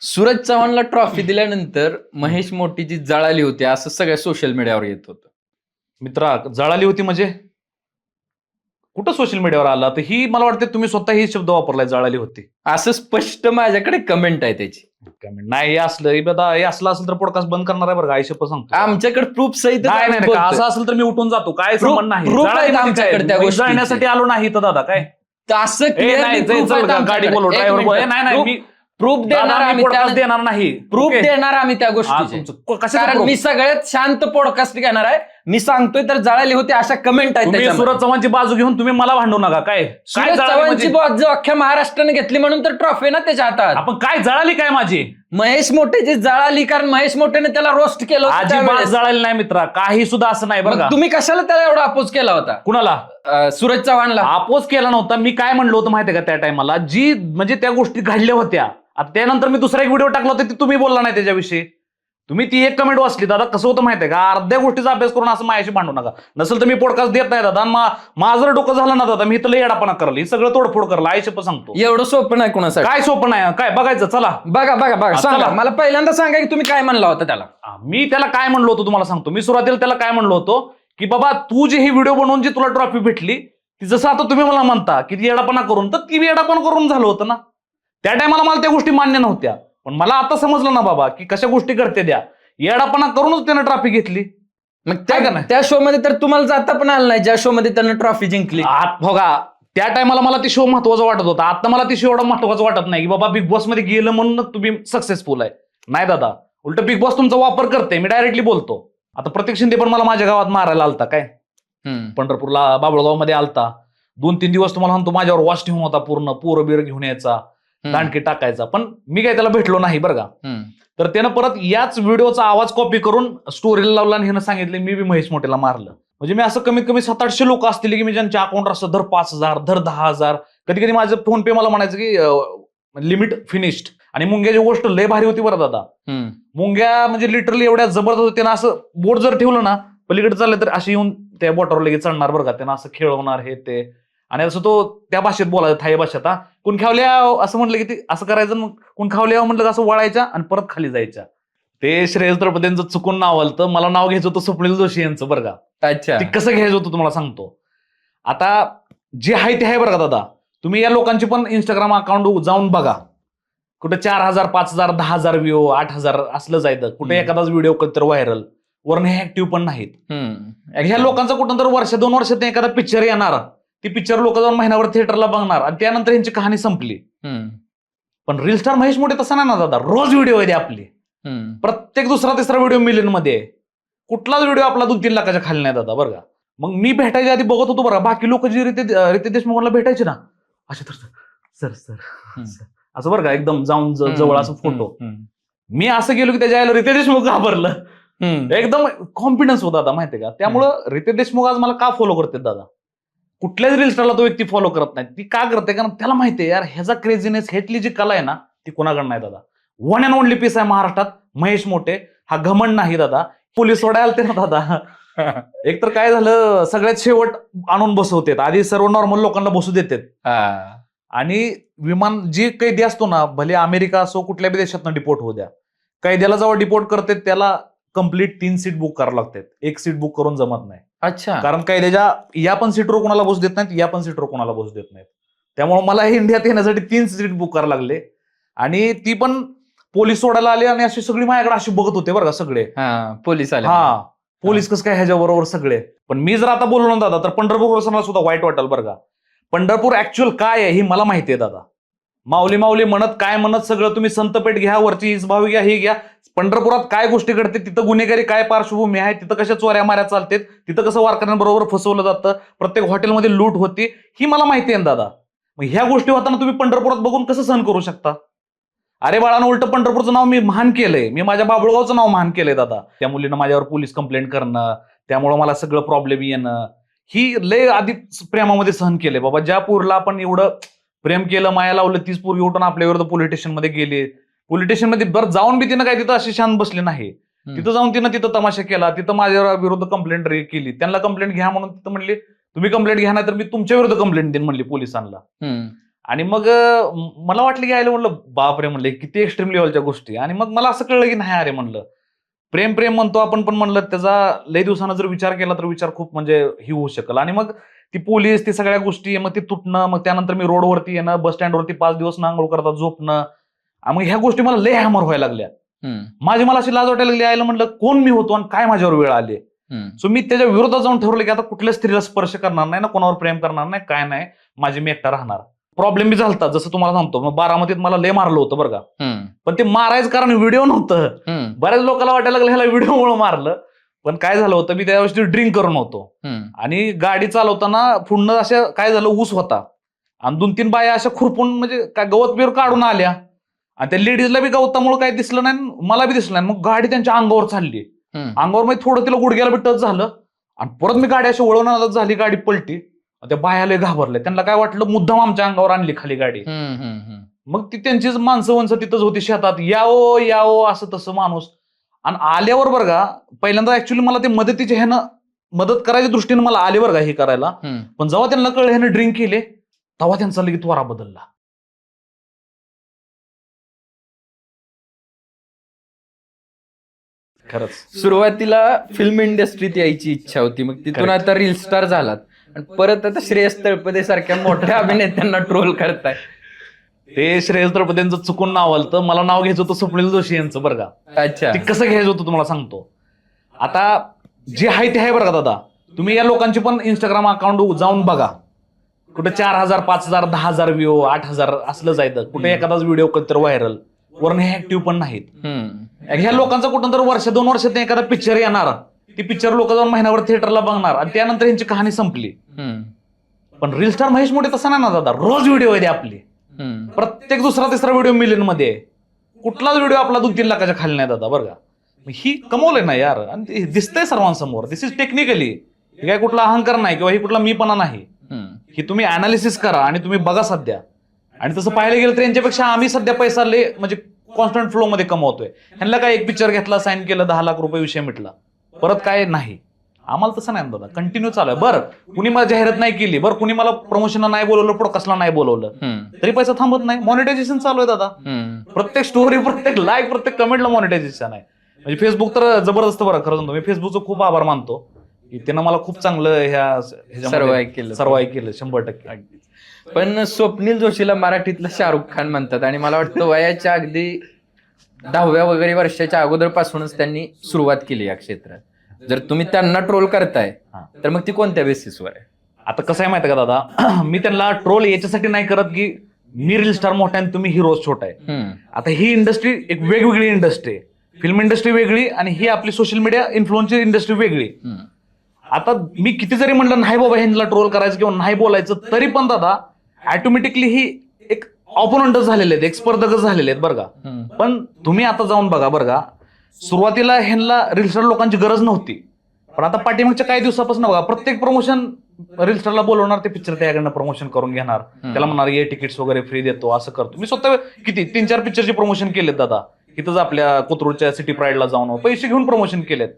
Suraj चव्हाणला trophy दिल्यानंतर महेश मोठीची जळाली होती असं सगळ्या सोशल मीडियावर येत होतं. मित्रा जळाली होती म्हणजे कुठं सोशल मीडियावर आला तर ही मला वाटतं तुम्ही स्वतः ही शब्द वापरलाय जळाली होती. असं स्पष्ट माझ्याकडे कमेंट आहे त्याची. नाही हे असलं हे असलं असेल तर पॉडकास्ट बंद करणार आहे बरं का आयुष्य सांगतो. आमच्याकडे प्रूफ सहित नाही नाही नाही, असं असेल तर मी उठून जातो काय संबंध नाही. proof आहेत जळाली म्हणजे आमच्याकडे काय? त्या मी गोष्टीचे. जळण्यासाठी आलो नाही तर दादा काय असं नाही गाडी बोलव ड्रायव्हर नाही नाही मी प्रूफ देणार आम्ही पॉडकास्ट देणार नाही. Proof Okay? देणार आम्ही त्या हा, गोष्टीचे. तुमचं कशाचं कारण proof? मी सगळ्यात शांत पॉडकास्ट घेणार आहे. मी सांगतोय तर जळाली होती अशा कमेंट आहेत तुम्ही त्याच्यामध्ये. सूरज चव्हाणची बाजू घेऊन तुम्ही मला भांडू नका काय सूरज जळाली चव्हाणची म्हणजे? बाजू अख्ख्या महाराष्ट्राने घेतली म्हणून तर ट्रॉफी ना त्याच्या हातात. आपण काय जळाली काय माझी महेश मोठेची जळाली कारण महेश मोठेने त्याला रोस्ट केलं होतं अजिबात त्यावेळेस. जळाली नाही मित्रा काही सुद्धा असं नाही बरं मग का. तुम्ही कशाला त्याला एवढा अपोज केला होता कुणाला सूरज चव्हाणला? अपोज केला नव्हता. मी काय म्हणलो होतं माहितीये का त्या टायमाला जी म्हणजे त्या गोष्टी घडल्या होत्या. आता त्यानंतर मी दुसरा एक व्हिडिओ टाकला होता ती तुम्ही बोलला नाही त्याच्याविषयी. तुम्ही ती एक कमेंट वाचली दादा कसं होतं माहितीये का अर्ध्या गोष्टीचा अभ्यास करून असं माझ्याशी भांडू नका. नसेल तर मी पॉडकास्ट देत नाही दादा. माझं डोकं झालं ना दादा मी तर येडापणा करल ही सगळं तोडफोड करला आयुष्य सांगतो. एवढं सोपं नाही कुणासाठी. काय सोपं नाही काय बघायचं चला बघा बघा बघा सांगा चला. मला पहिल्यांदा सांगा की तुम्ही काय म्हणला होता त्याला. मी त्याला काय म्हणलो होतो तुम्हाला सांगतो. मी सुरुवातीला त्याला काय म्हणलो होतो की बाबा तू जी ही व्हिडिओ बनवून जी तुला ट्रॉफी भेटली ती जसं आता तुम्ही मला म्हणता की ती येडापणा करून तर ती येडापणा करून झालं होतं ना. त्या टायमाला मला त्या गोष्टी मान्य नव्हत्या. पण मला आता समजलं ना बाबा की कशा गोष्टी करते द्या येडापणा करूनच त्यानं ट्रॉफी घेतली. मग काय करणार? त्या शो मध्ये तर तुम्हाला जाता पण आलं नाही ज्या शो मध्ये त्यानं ट्रॉफी जिंकली. बघा त्या टायमाला मला ती शो महत्वाचा वाटत होता. आता मला ती शो एवढं महत्वाचं वाटत नाही की बाबा बिग बॉस मध्ये गेलं म्हणून तुम्ही सक्सेसफुल आहे. नाही दादा उलट बिग बॉस तुमचा वापर करते. मी डायरेक्टली बोलतो. आता प्रत्येक शिंदे पण मला माझ्या गावात मारायला आलता काय पंढरपूरला बाबळगाव मध्ये आलता. 2-3 दिवस तुम्हाला म्हणतो माझ्यावर वॉच ठेवून होता पूर्ण पोरं बिर घेऊन यायचा दांडकी टाकायचा. पण मी काय त्याला भेटलो नाही बरं का. तर त्यानं परत याच व्हिडिओचा आवाज कॉपी करून स्टोरीला लावला आणि ह्यानं सांगितलं मी बी महेश मोठेला मारलं. म्हणजे मी असं कमीत कमी 700-800 लोक असतील की मी ज्यांच्या अकाउंट असतं धर 5,000 धर 10,000 कधी कधी माझं फोन पे मला म्हणायचं की लिमिट फिनिश्ड. आणि मुंग्याची गोष्ट लय भारी होती बरं दादा. मुंग्या म्हणजे लिटरली एवढ्या जबरदस्त होत्या ना असं बोट जर ठेवलं ना पलीकडे चाललं तर अशी येऊन त्या बोटावर लगेच चढणार बरं का. त्यांना असं खेळवणार हे ते आणि असं तो त्या भाषेत बोलायचा थाई भाषेत कोण खावल्या असं म्हटलं की ते असं करायचं मग कोण खावल्या म्हटलं की असं वळायच्या आणि परत खाली जायच्या. ते श्रेयस तळपदेंचं चुकून नाव आलं मला नाव घ्यायचं होतं स्वप्नील जोशी यांचं बरं का. अच्छा ते कसं घ्यायचं होतं तुम्हाला सांगतो. आता जे आहे ते आहे बरं का दादा. तुम्ही या लोकांचे पण इंस्टाग्राम अकाउंट जाऊन बघा. कुठे 4,000 5,000 10,000 व्ह्यू 8,000 असलं जायचं. कुठे एखादाच व्हिडिओ तर व्हायरल वरून हे ऍक्टिव्ह पण नाहीत. ह्या लोकांचा कुठं तर वर्ष 2 वर्षात एखादा पिक्चर येणार ती पिक्चर लोक जाऊन महिन्यावर थिएटरला बघणार आणि त्यानंतर यांची कहाणी संपली. पण रील स्टार महेश मोठे तसं नाही ना दादा. रोज व्हिडिओ आहे आपली. प्रत्येक दुसरा तिसरा व्हिडिओ मिलियन मध्ये आहे. कुठलाच व्हिडिओ आपला 2-3 लाखाच्या खाली नाही दादा बरं का. मग मी भेटायच्या आधी बघत होतो बरं बाकी लोक जे रितेश देशमुखला भेटायचे ना असे तर सर सर असं बरं का एकदम जाऊन जवळ असं फोटो. मी असं गेलो की त्याच्या आईला रितेश देशमुख घाबरलं. एकदम कॉन्फिडन्स होता दादा माहितीये का. त्यामुळं रितेश देशमुख आज मला का फॉलो करते दादा. कुठल्याच रील स्टारला तो व्यक्ती फॉलो करत नाही. ती का करते कारण त्याला माहितीये यार ह्याचा क्रेझीनेस ह्यातली जी कला आहे ना ती कोणाकडे नाही दादा. वन अँड ओनली पीस आहे महाराष्ट्रात महेश मोठे. हा घमंड नाही दादा. पोलीस सोडायला आलते ना दादा. एकतर काय झालं सगळ्यात शेवट आणून बसवतात. आधी सर्व नॉर्मल लोकांना बसू देतात आणि विमान जी कैदी असतो ना भले अमेरिका असो कुठल्याही देशात डिपोर्ट होऊ द्या कैद्याला जेव्हा डिपोर्ट करतात त्याला कम्प्लीट 3 सीट बुक करावं लागतात. 1 सीट बुक करून जमत नाही. अच्छा कारण कैद्याच्या या पण सीटवर कोणाला बसू देत नाहीत या पण सीटवर कोणाला बसू देत नाहीत. त्यामुळे मला इंडियात येण्यासाठी 3 सीट बुक करायला लागले आणि ती पण पोलीस सोडायला आले आणि अशी सगळी माझ्याकडे अशी बघत होते बरं का सगळे. पोलीस आले. पोलीस कसं काय ह्याच्या बरोबर सगळे. पण मी जर आता बोललो ना दादा तर पंढरपूर सुद्धा वाईट वाटेल बरं का. पंढरपूर ऍक्च्युअल काय आहे ही मला माहिती आहे दादा. माऊली माऊली म्हणत काय म्हणत सगळं तुम्ही संतपेठ घ्या वरची हिजभावी घ्या हे घ्या. पंढरपुरात काय गोष्टी घडते तिथं गुन्हेगारी काय पार्श्वभूमी आहे तिथं कशा चोऱ्या माऱ्या चालतात तिथं कसं वारकऱ्यांबरोबर फसवलं जातं प्रत्येक हॉटेलमध्ये लूट होती ही मला माहिती आहे दादा. मग ह्या गोष्टी होताना तुम्ही पंढरपुरात बघून कसं सहन करू शकता. अरे बाळानं उलट पंढरपूरचं नाव मी महान केलंय. मी माझ्या बाबुळगावचं नाव महान केलंय दादा. त्या मुलीनं माझ्यावर पोलीस कंप्लेंट करणं त्यामुळे मला सगळं प्रॉब्लेम येणं ही लय आधी प्रेमामध्ये सहन केलंय बाबा. ज्या पोरला आपण एवढं प्रेम केलं माया लावलं तीच पोरगी उठून आपल्या विरुद्ध पोलीस स्टेशन मध्ये गेली. पोलीस स्टेशन मध्ये बरं जाऊन बी तिनं काय तिथं अशी शांत बसली नाही. तिथं जाऊन तिनं तिथं तमाशा केला. तिथं माझ्या विरुद्ध कंप्लेंट केली. त्यांना कंप्लेंट घ्या म्हणून तिथं म्हणली तुम्ही कंप्लेंट घ्या नाही तर मी तुमच्या विरुद्ध कंप्लेंट देईन म्हणली पोलिसांना. आणि मग मला वाटलं की आयला म्हणलं बापरे म्हणलं किती एक्स्ट्रीम लेवलच्या गोष्टी. आणि मग मला असं कळलं की नाही अरे म्हणलं प्रेम प्रेम म्हणतो आपण, पण म्हणलं त्याचा लय दिवसानं जर विचार केला तर विचार खूप म्हणजे ही होऊ शकेल. आणि मग ती पोलीस ती सगळ्या गोष्टी, मग ते तुटणं, मग त्यानंतर मी रोडवरती येणं, बस स्टँडवरती 5 दिवस नांगोळ करता झोपणं, मग ह्या गोष्टी मला लय हॅमर व्हायला लागल्या. मला अशी लाज वाटायला लागली, आयला म्हणलं कोण मी होतो आणि काय माझ्यावर वेळ आली. सो मी त्याच्या विरोधात जाऊन ठरवलं की आता कुठल्या स्त्रीला स्पर्श करणार नाही ना, कोणावर प्रेम करणार नाही, काय नाही, माझी मी एकटा राहणार. प्रॉब्लेम बी झालता जसं तुम्हाला सांगतो. मग बारामतीत मला लय मारलं होतं बरं का, पण ते मारायचं कारण व्हिडिओ नव्हतं. बऱ्याच लोकांना वाटायला लागलं ह्याला व्हिडिओमुळे मारलं, पण काय झालं होतं, मी त्या दिवशी ड्रिंक करून होतो आणि गाडी चालवताना पुढनं अशा काय झालं, ऊस होता आणि 2-3 बाया अशा खुरपून म्हणजे काय गवत बिर काढून आल्या आणि त्या लेडीजला बी गवतामुळे काही दिसलं नाही, मला बी दिसलं नाही. मग गाडी त्यांच्या अंगावर चालली, अंगावर म्हणजे थोडं तिला गुडघ्याला बी टच झालं आणि परत मी गाडी अशी वळवण्यात झाली, गाडी पलटी. त्या बायाला घाबरले, त्यांना काय वाटलं मुद्दाम आमच्या अंगावर आणली खाली गाडी. मग ती त्यांचीच माणसं वंसं तिथंच होती शेतात, यावो यावो असं तसं माणूस. आणि आल्यावर बरं का पहिल्यांदा ऍक्च्युली मला ते मदतीच्या ह्यानं मदत करायच्या दृष्टीने मला आले बरं का हे करायला, पण जेव्हा त्यांना कळलं ह्यानं ड्रिंक केले तेव्हा त्यांचा लगेच त्वरा बदलला. खरंच सुरुवातीला फिल्म इंडस्ट्रीत यायची इच्छा होती, मग तिथून आता रील स्टार झालात आणि परत आता श्रेयस तळपदे सारख्या मोठ्या अभिनेत्यांना ट्रोल करताय. ते श्रेयस तळपदेंचं चुकून नाव आलं तर मला नाव घ्यायचं होतं स्वप्नील जोशी यांचं बरं का. अच्छा, ते कसं घ्यायचं होतं तुम्हाला सांगतो. आता जे आहे ते आहे बरं का दादा, तुम्ही या लोकांची पण इंस्टाग्राम अकाउंट जाऊन बघा, कुठे 4,000 5,000 10,000 व्ह्यू 8,000 असलं जायचं, कुठे एखादाच व्हिडिओ कधीतरी व्हायरल, वरून हे ऍक्टिव्ह पण नाहीत. ह्या लोकांचा कुठं तर वर्ष 2 वर्षात एखादा पिक्चर येणार, ती पिक्चर लोक जाऊन महिनाभर थिएटरला बघणार आणि त्यानंतर यांची कहाणी संपली. पण रील स्टार महेश मोठे तसं नाही ना दादा, रोज व्हिडिओ आहे आपली, प्रत्येक दुसरा तिसरा व्हिडिओ मिलियन मध्ये आहे. कुठलाच व्हिडिओ आपला 2-3 लाखाच्या खाली नाही दादा बरं का. ही कमवलंय ना यार, आणि दिसतंय सर्वांसमोर. दिस इज टेक्निकली, हे काय कुठला अहंकार नाही किंवा ही कुठला मीपणा नाही. ही तुम्ही अनालिसिस करा आणि तुम्ही बघा सध्या. आणि तसं पाहायला गेलं तर यांच्यापेक्षा आम्ही सध्या पैसा म्हणजे कॉन्स्टंट फ्लो मध्ये कमवतोय. ह्यांना काय एक पिक्चर घेतला, साईन केलं, 10 लाख रुपये विषय मिटला, परत काय नाही. आम्हाला तसं नाही दादा, कंटिन्यू चालू आहे. बरं कुणी मला जाहिरात नाही केली, बरं कुणी मला प्रमोशनला नाही बोलवलं, पॉडकास्टला नाही बोलवलं, तरी पैसा थांबत नाही. मॉनिटायझेशन चालू आहे दादा, प्रत्येक स्टोरी, प्रत्येक लाईक, प्रत्येक कमेंटला मॉनिटायझेशन आहे. म्हणजे फेसबुक तर जबरदस्त बरं. खरं सांगतो मी फेसबुकचं खूप आभार मानतो की त्यानं मला खूप चांगलं सर्वाईव्ह केलं 100%. पण स्वप्नील जोशीला मराठीतला शाहरुख खान म्हणतात आणि मला वाटतं वयाच्या अगदी 10व्या वगैरे वर्षाच्या अगोदरपासूनच त्यांनी सुरुवात केली या क्षेत्रात. जर तुम्ही त्यांना ट्रोल करताय तर मग ती कोणत्या बेसिसवर आहे? आता कसं आहे माहिती का दादा, मी त्यांना ट्रोल याच्यासाठी नाही करत की मी रील स्टार मोठा आहे तुम्ही हिरोज छोटा आहे. आता ही इंडस्ट्री एक वेगवेगळी इंडस्ट्री आहे, फिल्म इंडस्ट्री वेगळी आणि ही आपली सोशल मीडिया इन्फ्लुएन्सर इंडस्ट्री वेगळी. आता मी किती जरी म्हणलं नाही बाबा ह्यांना ट्रोल करायचं किंवा नाही बोलायचं, तरी पण दादा ऑटोमॅटिकली ही एक ऑपोनंटच झालेले आहेत, एक स्पर्धकच झालेले आहेत बरं का. पण तुम्ही आता जाऊन बघा बरं का, सुरुवातीला ह्यांना रील स्टार लोकांची गरज नव्हती, पण आता पाठीमागच्या काही दिवसापासून बघा प्रत्येक प्रमोशन रील स्टारला बोलवणार, ते पिक्चर त्याकडनं प्रमोशन करून घेणार, त्याला म्हणणार ये तिकीट्स वगैरे फ्री देतो, असं करतो. मी स्वतः किती 3-4 पिक्चरचे प्रमोशन केलेत दादा, इथंच आपल्या कोथरूडच्या सिटी प्राईडला जाऊन पैसे घेऊन प्रमोशन केलेत.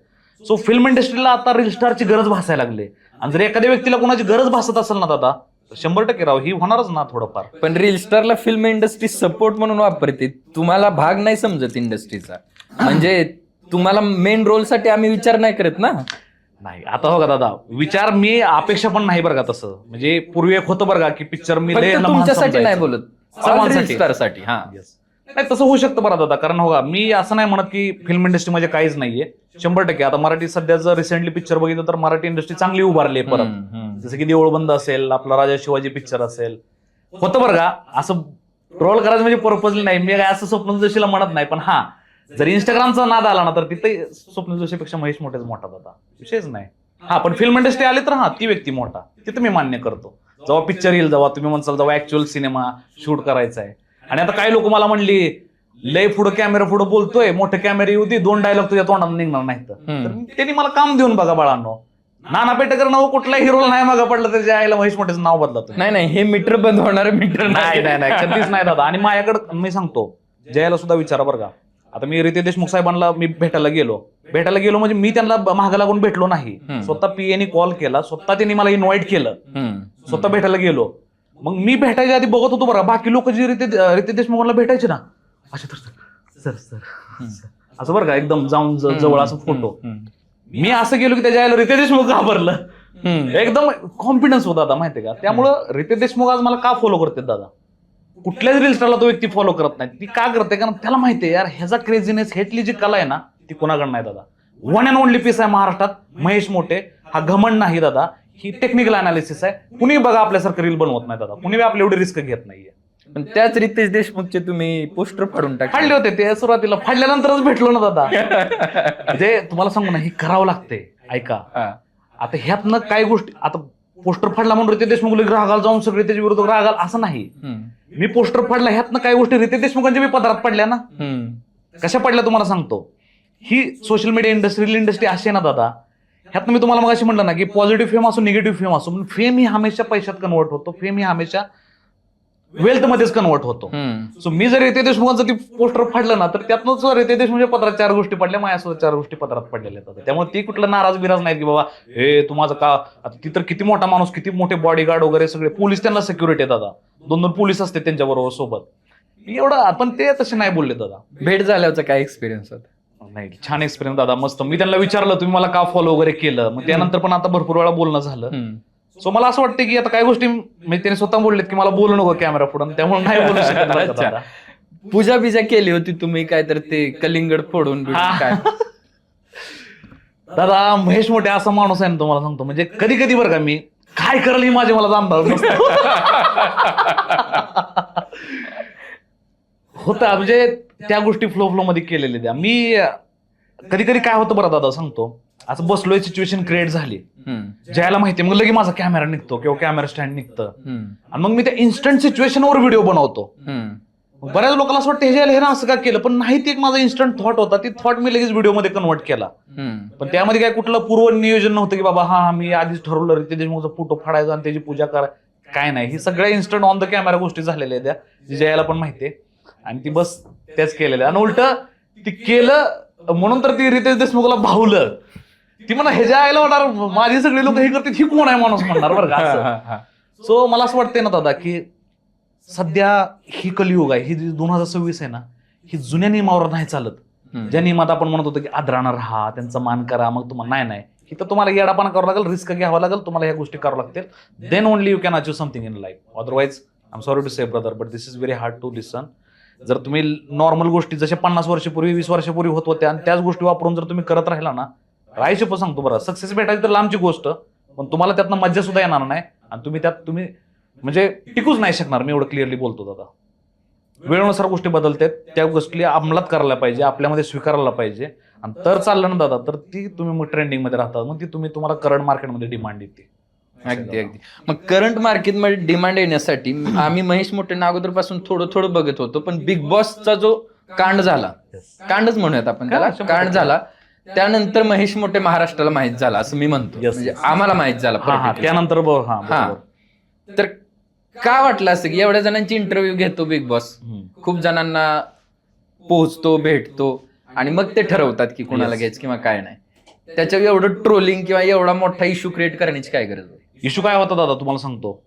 सो फिल्म इंडस्ट्रीला आता रील स्टारची गरज भासायला लागली. आणि जर एखाद्या व्यक्तीला कोणाची गरज भासत असेल ना दादा, 100% राव ही होणारच ना थोडंफार. पण रील स्टारला फिल्म इंडस्ट्री सपोर्ट म्हणून वापरते, तुम्हाला भाग नाही समजत इंडस्ट्रीचा. म्हणजे तुम्हाला मेन रोल साठी आम्ही विचार नाही करत ना. नाही आता हो का दादा, विचार मी अपेक्षा पण नाही बरं का तसं. म्हणजे पूर्वी एक होतं बरं का की पिक्चर मी तुमच्यासाठी नाही बोलत, सर्वांसाठी. हा नाही तसं होऊ शकतं बरं दादा, कारण हो का मी असं नाही म्हणत की फिल्म इंडस्ट्री म्हणजे काहीच नाहीये. 100% आता मराठी सध्या जर रिसेंटली पिक्चर बघितलं तर मराठी इंडस्ट्री चांगली उभारली आहे परत. जसं की देऊळ बंद असेल, आपला राजा शिवाजी पिक्चर असेल, होतं बरं का. असं ट्रोल करायचं म्हणजे पर्पजली नाही, मी काय असं स्वप्नील जोशीला म्हणत नाही. पण हा जर इंस्टाग्रामचा नाद आला ना तर तिथे स्वप्नील जोशीपेक्षा महेश मोठेच मोठा दादा, विषयच नाही. हा पण फिल्म इंडस्ट्री आली तर हा ती व्यक्ती मोठा, तिथं मी मान्य करतो. जेव्हा पिक्चर येईल, जेव्हा तुम्ही म्हणसाल जेव्हा ऍक्च्युअल सिनेमा शूट करायचा आहे. आणि आता काही लोक मला म्हणली लय पुढं कॅमेरा पुढं बोलतोय, मोठे कॅमेरे येऊ दे, 2 डायलॉग तुझ्या तोंडात निघणार नाही. तर त्यांनी मला काम देऊन बघा बाळांनो. नाना पेटेकर नाव कुठला हिरोला नाही मागा पडलं त्याच्या आईला महेश मोठेचं नाव बदलत नाही. हे मीटर बंद होणार मीटर नाही कधीच नाही दादा. आणि माझ्याकडे मी सांगतो जयाला सुद्धा विचारा बरं का. आता मी रितेश देशमुख साहेबांना मी भेटायला गेलो म्हणजे मी त्यांना मागं लागून भेटलो नाही. स्वतः पीएनी कॉल केला, स्वतः त्यांनी मला इन्व्हाइट केलं, स्वतः भेटायला गेलो. मग मी भेटायच्या आधी बघत होतो बरं, बाकी लोक जे रितेश देशमुखला भेटायचे ना असे तर सर असं बरं का, एकदम जाऊन जवळ असं फोटो. मी असं गेलो की त्याच्या आईला रितेश देशमुख घाबरलं. एकदम कॉन्फिडन्स होता दादा, माहितीये का. त्यामुळं रितेश देशमुख आज मला का फॉलो करते दादा, कुठल्याच रील्सला तो व्यक्ती फॉलो करत नाही. ती का करते, कारण त्याला माहितीये यार ह्याचा क्रेझीनेस, ह्यातली जी कला आहे ना ती कोणाकडे नाही दादा. वन अँड ओनली पीस आहे महाराष्ट्रात, महेश मोठे. हा घमंड नाही दादा, ही टेक्निकल अनालिसिस आहे. कुणी बघा आपल्यासारखं रील बनवत नाही दादा, कुणी आपली एवढी रिस्क घेत नाहीये. पण त्याच रितेश देशमुखचे तुम्ही पोस्टर फाडून टाकले फाडले होते ते सुरुवातीला, फाडल्यानंतरच भेटलो ना दादा. म्हणजे तुम्हाला सांगू ना, हे करावं लागते. ऐका, आता ह्यातनं काय गोष्टी, आता पोस्टर फाडला म्हणून रितेश देशमुख रागाला जाऊन सगळे त्याच्या विरोधात रागाल असं नाही. मी पोस्टर फाडला, ह्यातनं काही गोष्टी रितेश देशमुखांच्या मी पदरात पडल्या ना. कशा पडल्या तुम्हाला सांगतो. ही social media industry, reel industry अशी आहे ना दादा, ह्यात मी तुम्हाला मग अशी म्हटलं ना की पॉझिटिव्ह फेम असो, निगेटिव्ह फेम असो, पण फेम ही हमेशा पैशात कन्वर्ट होतो, फेम ही हमेशा वेल्थ मध्येच कन्वर्ट होतो. सो मी जर रितेश देशमुखांचं ती पोस्टर फाडलं ना, तर त्यातनंच रितेश देशमुखच्या पदरात 4 गोष्टी पडल्या, माझ्यासोबत 4 गोष्टी पदरात पडलेल्या आहेत. त्यामुळे ती कुठलं नाराज बिराज नाही की बाबा हे तू माझं का, आता ती तर किती मोठा माणूस, किती मोठे बॉडीगार्ड वगैरे सगळे पोलीस, त्यांना सिक्युरिटी आहे दादा, 2-2 पोलीस असते त्यांच्या बरोबर सोबत. एवढं पण ते तसे नाही बोलले दादा. भेट झाल्याचा काय एक्सपिरियन्स होता? नाही, छान एक्सपिरियन्स दादा, मस्त. मी त्यांना विचारलं तुम्ही मला का फॉलो वगैरे केलं, मग त्यानंतर पण आता भरपूर वेळा बोलणं झालं. सो मला असं वाटतं की आता काही गोष्टी म्हणजे त्याने स्वतः बोललेत की मला बोलू नको कॅमेरा पुढे, त्यामुळे नाही बोलू शकत दादा. पूजा बिजा केली होती तुम्ही काय, तर ते कलिंगड फोडून काय? दादा महेश मोठे असा माणूस आहे ना, तुम्हाला सांगतो, म्हणजे कधी कधी बरं का मी काय करेल ही माझे मला अंदाज नसतो. होता म्हणजे त्या गोष्टी फ्लो मध्ये केलेल्या त्या. मी कधी कधी काय होतं बरं दादा सांगतो, असं बसलोय, सिच्युएशन क्रिएट झाली, ज्याला माहिती मग लगे माझा कॅमेरा निघतो किंवा कॅमेरा स्टँड निघतं, आणि मग मी त्या इन्स्टंट सिच्युएशनवर व्हिडिओ बनवतो. बऱ्याच लोकांना असं वाटतं हे ना असं का केलं, पण नाही, ते एक माझा इन्स्टंट थॉट होता, ती थॉट मी लगेच व्हिडिओमध्ये कन्वर्ट केला. पण त्यामध्ये काय कुठलं पूर्व नियोजन नव्हतं की बाबा हा मी आधीच ठरवलं रितेश देशमुखचा फोटो फाडायचा आणि त्याची पूजा करा, काय नाही. ही सगळ्या इन्स्टंट ऑन द कॅमेरा गोष्टी झालेल्या आहेत त्या, ज्याला पण माहितीये, आणि ती बस त्याच केलेल्या. आणि उलट ती केलं म्हणून तर ती रितेश देशमुखला भावलं. ती म्हणा ह्याच्या आईला होणार, माझी सगळी लोक हे करतात, ही कोण आहे माणूस म्हणणार बरं का. सो मला असं वाटतंय ना दादा की सध्या ही कलियुग आहे, ही 2026 आहे ना, ही जुन्या नियमावर नाही चालत. ज्या नियमात आपण म्हणत होतो की आदरानं राहा, त्यांचा मान करा, मग तुम्हाला नाही ही तर तुम्हाला येडापणा करावं लागेल, रिस्क घ्यावं लागेल, तुम्हाला ह्या गोष्टी करावं लागतील. Then only you can achieve something in life. Otherwise I am sorry to say brother, but this is very hard to listen. जर तुम्ही नॉर्मल गोष्टी जशा 50 वर्षापूर्वी 20 वर्षापूर्वी होत होत्या आणि त्याच गोष्टी वापरून जर तुम्ही करत राहिला ना, राहायचे पण सांगतो बरं, सक्सेस भेटायची तर लांबची गोष्ट, पण तुम्हाला त्यातनं मज्जा सुद्धा येणार नाही, आणि तुम्ही त्यात म्हणजे टिकूच नाही शकणार. मी एवढं क्लिअरली बोलतो दादा. वेळेनुसार गोष्टी बदलतात, त्या गोष्टी अंमलात करायला पाहिजे, आपल्यामध्ये स्वीकारायला पाहिजे, आणि तर चाललं ना दादा, तर ती तुम्ही मग ट्रेंडिंग मध्ये राहतात, मग ती तुम्हाला करंट मार्केटमध्ये डिमांड येते. अगदी अगदी. मग करंट मार्केटमध्ये डिमांड येण्यासाठी आम्ही महेश मोठे अगोदरपासून थोडं बघत होतो, पण बिग बॉसचा जो कांड झाला, कांडच म्हणूयात आपण त्याला, कांड झाला, त्यानंतर महेश मोठे महाराष्ट्राला माहित झाला असं मी म्हणतो, म्हणजे आम्हाला माहित झाला त्यानंतर. तर का वाटलं असं की एवढ्या जणांची इंटरव्ह्यू घेतो बिग बॉस, खूप जणांना पोहोचतो, भेटतो, आणि मग ते ठरवतात की कोणाला घ्यायचं किंवा काय नाही, त्याच्यावर एवढं ट्रोलिंग किंवा एवढा मोठा इश्यू क्रिएट करण्याची काय गरज? इश्यू काय होता दादा तुम्हाला सांगतो,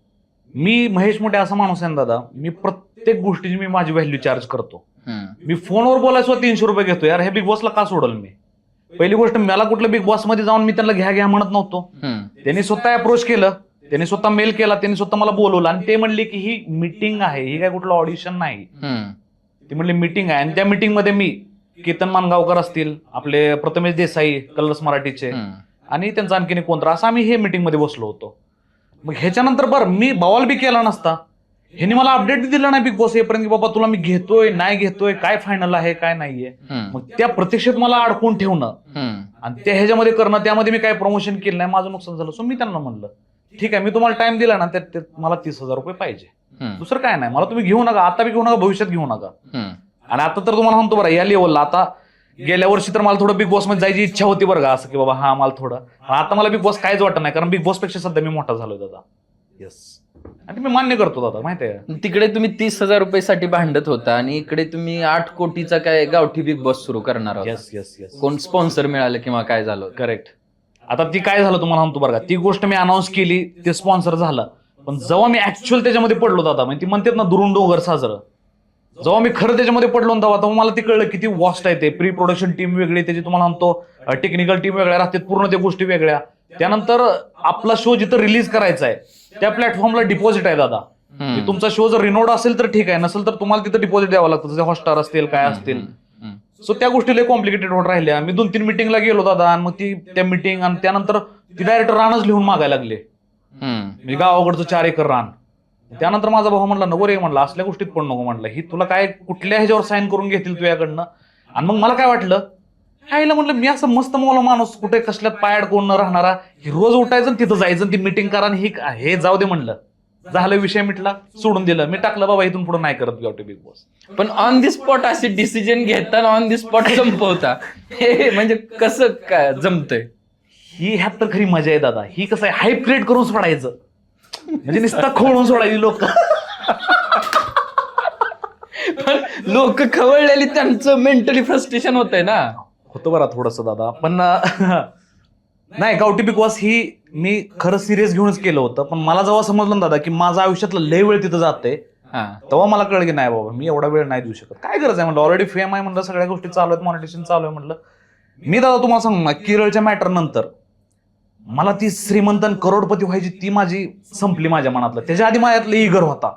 मी महेश मोठे असा माणूस आहे ना दादा, मी प्रत्येक गोष्टीची मी माझी व्हॅल्यू चार्ज करतो. मी फोनवर बोलायचं 300 रुपये घेतो, यार हे बिग बॉसला का सोडल मी? पहिली गोष्ट, मला कुठलं बिग बॉस मध्ये जाऊन मी त्यांना घ्या म्हणत नव्हतो. त्यांनी स्वतः अप्रोच केलं, त्यांनी स्वतः मेल केला, त्यांनी स्वतः मला बोलवलं, आणि ते म्हणले की ही मीटिंग आहे, ही काय कुठलं ऑडिशन नाही, ती म्हणली मीटिंग आहे. आणि त्या मीटिंग मध्ये मी, केतन मानगावकर असतील, आपले प्रथमेश देसाई कलर्स मराठीचे, आणि त्यांचा आणखीन कोणतं, असं आम्ही हे मीटिंग मध्ये बसलो होतो. मग ह्याच्यानंतर बरं मी बवाल बी केला नसता, ह्यांनी मला अपडेट दिलं नाही बिग बॉस येईपर्यंत की बाबा तुला मी घेतोय नाही घेतोय, काय फायनल आहे काय नाहीये. मग त्या प्रतीक्षेत मला अडकून ठेवणं आणि त्या ह्याच्यामध्ये करणं, त्यामध्ये मी काय प्रमोशन केलं नाही, माझं नुकसान झालं. सो मी त्यांना म्हणलं ठीक आहे, मी तुम्हाला टाइम दिला ना, त्यात मला 30,000 रुपये पाहिजे, दुसरं काय नाही. मला तुम्ही घेऊ नका, आता बी घेऊ नका, भविष्यात घेऊ नका. आणि आता तर तुम्हाला म्हणतो बरं, या लेवलला आता, गेल्या वर्षी तर मला थोडं बिग बॉस मध्ये जायची इच्छा होती बरं का, असं की बाबा हा मला थोडं, आता मला बिग बॉस काहीच वाटत नाही, कारण बिग बॉस पेक्षा सध्या मी मोठा झालोय दादा. येस, आणि मी मान्य करतो दादा, माहितीये. तिकडे तुम्ही 30,000 रुपयासाठी भांडत होता, आणि इकडे तुम्ही 8 कोटीचा काय गावठी बिग बॉस सुरू करणार आहोत. Yes yes yes. कोण स्पॉन्सर मिळालं किंवा काय झालं? करेक्ट. आता ती काय झालं तुम्हाला म्हणतो बरं का, ती गोष्ट मी अनाऊन्स केली, ते स्पॉन्सर झालं, पण जेव्हा मी ऍक्च्युअल त्याच्यामध्ये पडलो दादा, म्हणजे ती म्हणतात ना दुरून डोंगर साजरं, जेव्हा मी खरं त्याच्यामध्ये पडलो ना तेव्हा मला ते कळलं किती वॉस्ट आहे ते. प्री प्रोडक्शन टीम वेगळी, त्याची तुम्हाला म्हणतो टेक्निकल टीम वेगळ्या राहतात, पूर्ण त्या गोष्टी वेगळ्या. त्यानंतर आपला शो जिथं रिलीज करायचा आहे त्या प्लॅटफॉर्मला डिपॉझिट आहे दादा. की तुमचा शो जर रिनोड असेल तर ठीक आहे, नसेल तर तुम्हाला तिथं डिपॉझिट द्यावं लागतं, जसे हॉटस्टार असतील काय असतील. सो त्या गोष्टी लय कॉम्प्लिकेटेड होत राहिल्या. मी 2-3 मिटिंगला गेलो दादा, आणि मग ती त्या मिटिंग आणि त्यानंतर ती डायरेक्टर रानच लिहून मागायला लागले. मी गावाकडचं 4 एकर रान. त्यानंतर माझा भाऊ म्हणला नको रे, म्हणला असल्या गोष्टीत पण नको, म्हणलं ही तुला काय कुठल्या ह्याच्यावर साईन करून घेतील तुझ्याकडनं. आणि मग मला काय वाटलं, आईला म्हणलं मी असं मस्त मोला माणूस, कुठे कसल्यात पायाड कोण न राहणारा, रोज उठायचं तिथं जायचं, ती मिटिंग करा, हे जाऊ दे म्हणलं. झालं, विषय मिटला, सोडून दिलं. मी टाकलं बाबा इथून पुढे नाही करत गावठी बिग बॉस. पण ऑन दी स्पॉट असे डिसिजन घेताना ऑन दी स्पॉट संपवता, हे म्हणजे कसं काय जमतंय? ही ह्यात तर खरी मजा आहे दादा. ही कसं आहे, हाईप क्रिएट करून सोडायचं, म्हणजे नुसतं खोळून सोडायची लोक. पण लोक खवळलेली, त्यांचं मेंटली फ्रस्ट्रेशन होतंय ना. होतं बरं थोडंसं दादा, पण नाही, गावठी बिग बॉस ही मी खरं सिरियस घेऊनच केलं होतं. पण मला जेव्हा समजलं ना दादा की माझा आयुष्यातला लय वेळ तिथं जाते, तेव्हा मला कळलं की नाही बाबा, मी एवढा वेळ नाही देऊ शकत. काय गरज आहे म्हणलं, ऑलरेडी फेम आहे म्हणलं, सगळ्या गोष्टी चालू आहेत, मॉनिटेशन चालू आहे म्हणलं. मी दादा तुम्हाला सांगू ना, केरळच्या मॅटर नंतर मला ती श्रीमंत आणि करोडपती व्हायची ती माझी संपली माझ्या मनातलं. त्याच्या आधी माझ्यातलं इगर होता,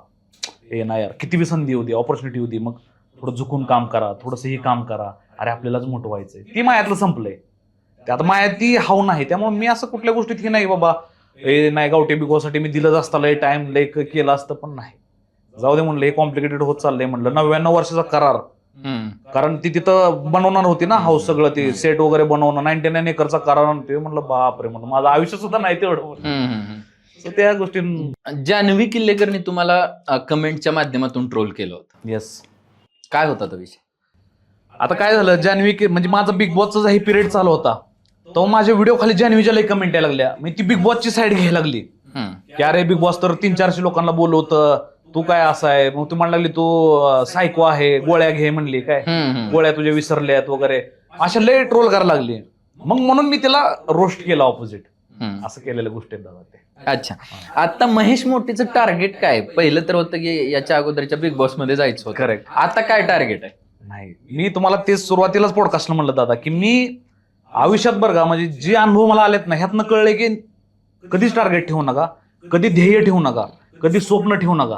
हे नाही यार, किती बी संधी होती, ऑपॉर्च्युनिटी होती, मग थोडं झुकून काम करा, थोडंसं हे काम करा, अरे आपल्यालाच मोठं व्हायचंय, ती माझ्यातलं संपलंय. आता माझ्या ती हाव नाही. त्यामुळे मी असं कुठल्या गोष्टीत हे नाही बाबा हे नाही, गावठी बिग बॉस साठी मी दिलंच असतं, लय टाइम लय केलं असतं, पण नाही, जाऊ दे म्हणलं, हे कॉम्प्लिकेटेड होत चाललंय म्हणलं. 99 वर्षाचा करार, कारण ती तिथं बनवणार होती ना हाऊस, सगळं ते सेट वगैरे बनवणं, 99 एकरचा करार. ते म्हणलं बापरे, म्हणलं माझं आयुष्य सुद्धा नाही तेवढं. त्या गोष्टी. जान्हवी किल्लेकरनी तुम्हाला कमेंटच्या माध्यमातून ट्रोल केलं होतं. येस. काय होता तो विषय? आता काय झालं, जान्हवी म्हणजे माझा बिग बॉसचा हे पिरियड चालू होता, तो माझ्या व्हिडिओ खाली जान्हवीच्या लय कमेंट यायला लागल्या. मी ती बिग बॉसची साईड घ्यायला लागली की अरे बिग बॉस तर 300-400 लोकांना बोलवतं, तू काय असा आहे. मग तू म्हणायला लागली तू सायको आहे, गोळ्या घे म्हणली, काय गोळ्या तुझ्या विसरल्यात वगैरे, अशा लय ट्रोल करायला लागली. मग म्हणून मी तिला रोस्ट केला ऑपोजिट. असं केलेल्या गोष्टी दादा ते. अच्छा, आता महेश मोठीचं टार्गेट काय? पहिलं तर होतं की याच्या अगोदरच्या बिग बॉस मध्ये जायचं होतं. करेक्ट. आता काय टार्गेट आहे? नाही, मी तुम्हाला ते सुरुवातीलाच पॉडकास्टला म्हणलं दादा की मी आयुष्यात बरं का, म्हणजे जे अनुभव मला आलेत ना, ह्यातनं कळले की कधीच टार्गेट ठेवू नका, कधी ध्येय ठेवू नका, कधी स्वप्न ठेवू नका.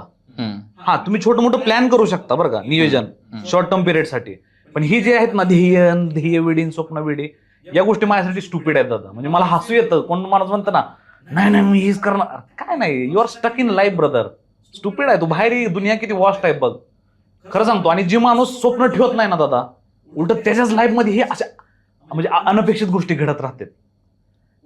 हा, तुम्ही छोटं मोठं प्लॅन करू शकता बरं का, नियोजन शॉर्ट टर्म पिरियड साठी. पण ही जे आहेत ना, ध्येय वेडी, स्वप्न वेडी, या गोष्टी माझ्यासाठी स्टुपिड आहेत दादा. म्हणजे मला हसू येतं, कोण माणूस म्हणतं ना नाही नाही मी हेच करणार, काय नाही, you are stuck in life brother, stupid आहे तू. बाहेर दुनिया किती वॉस्ट आहे बघ, खरं सांगतो. आणि जे माणूस स्वप्न ठेवत नाही ना दादा, उलट त्याच्याच लाईफमध्ये हे अशा म्हणजे अनपेक्षित गोष्टी घडत राहतात.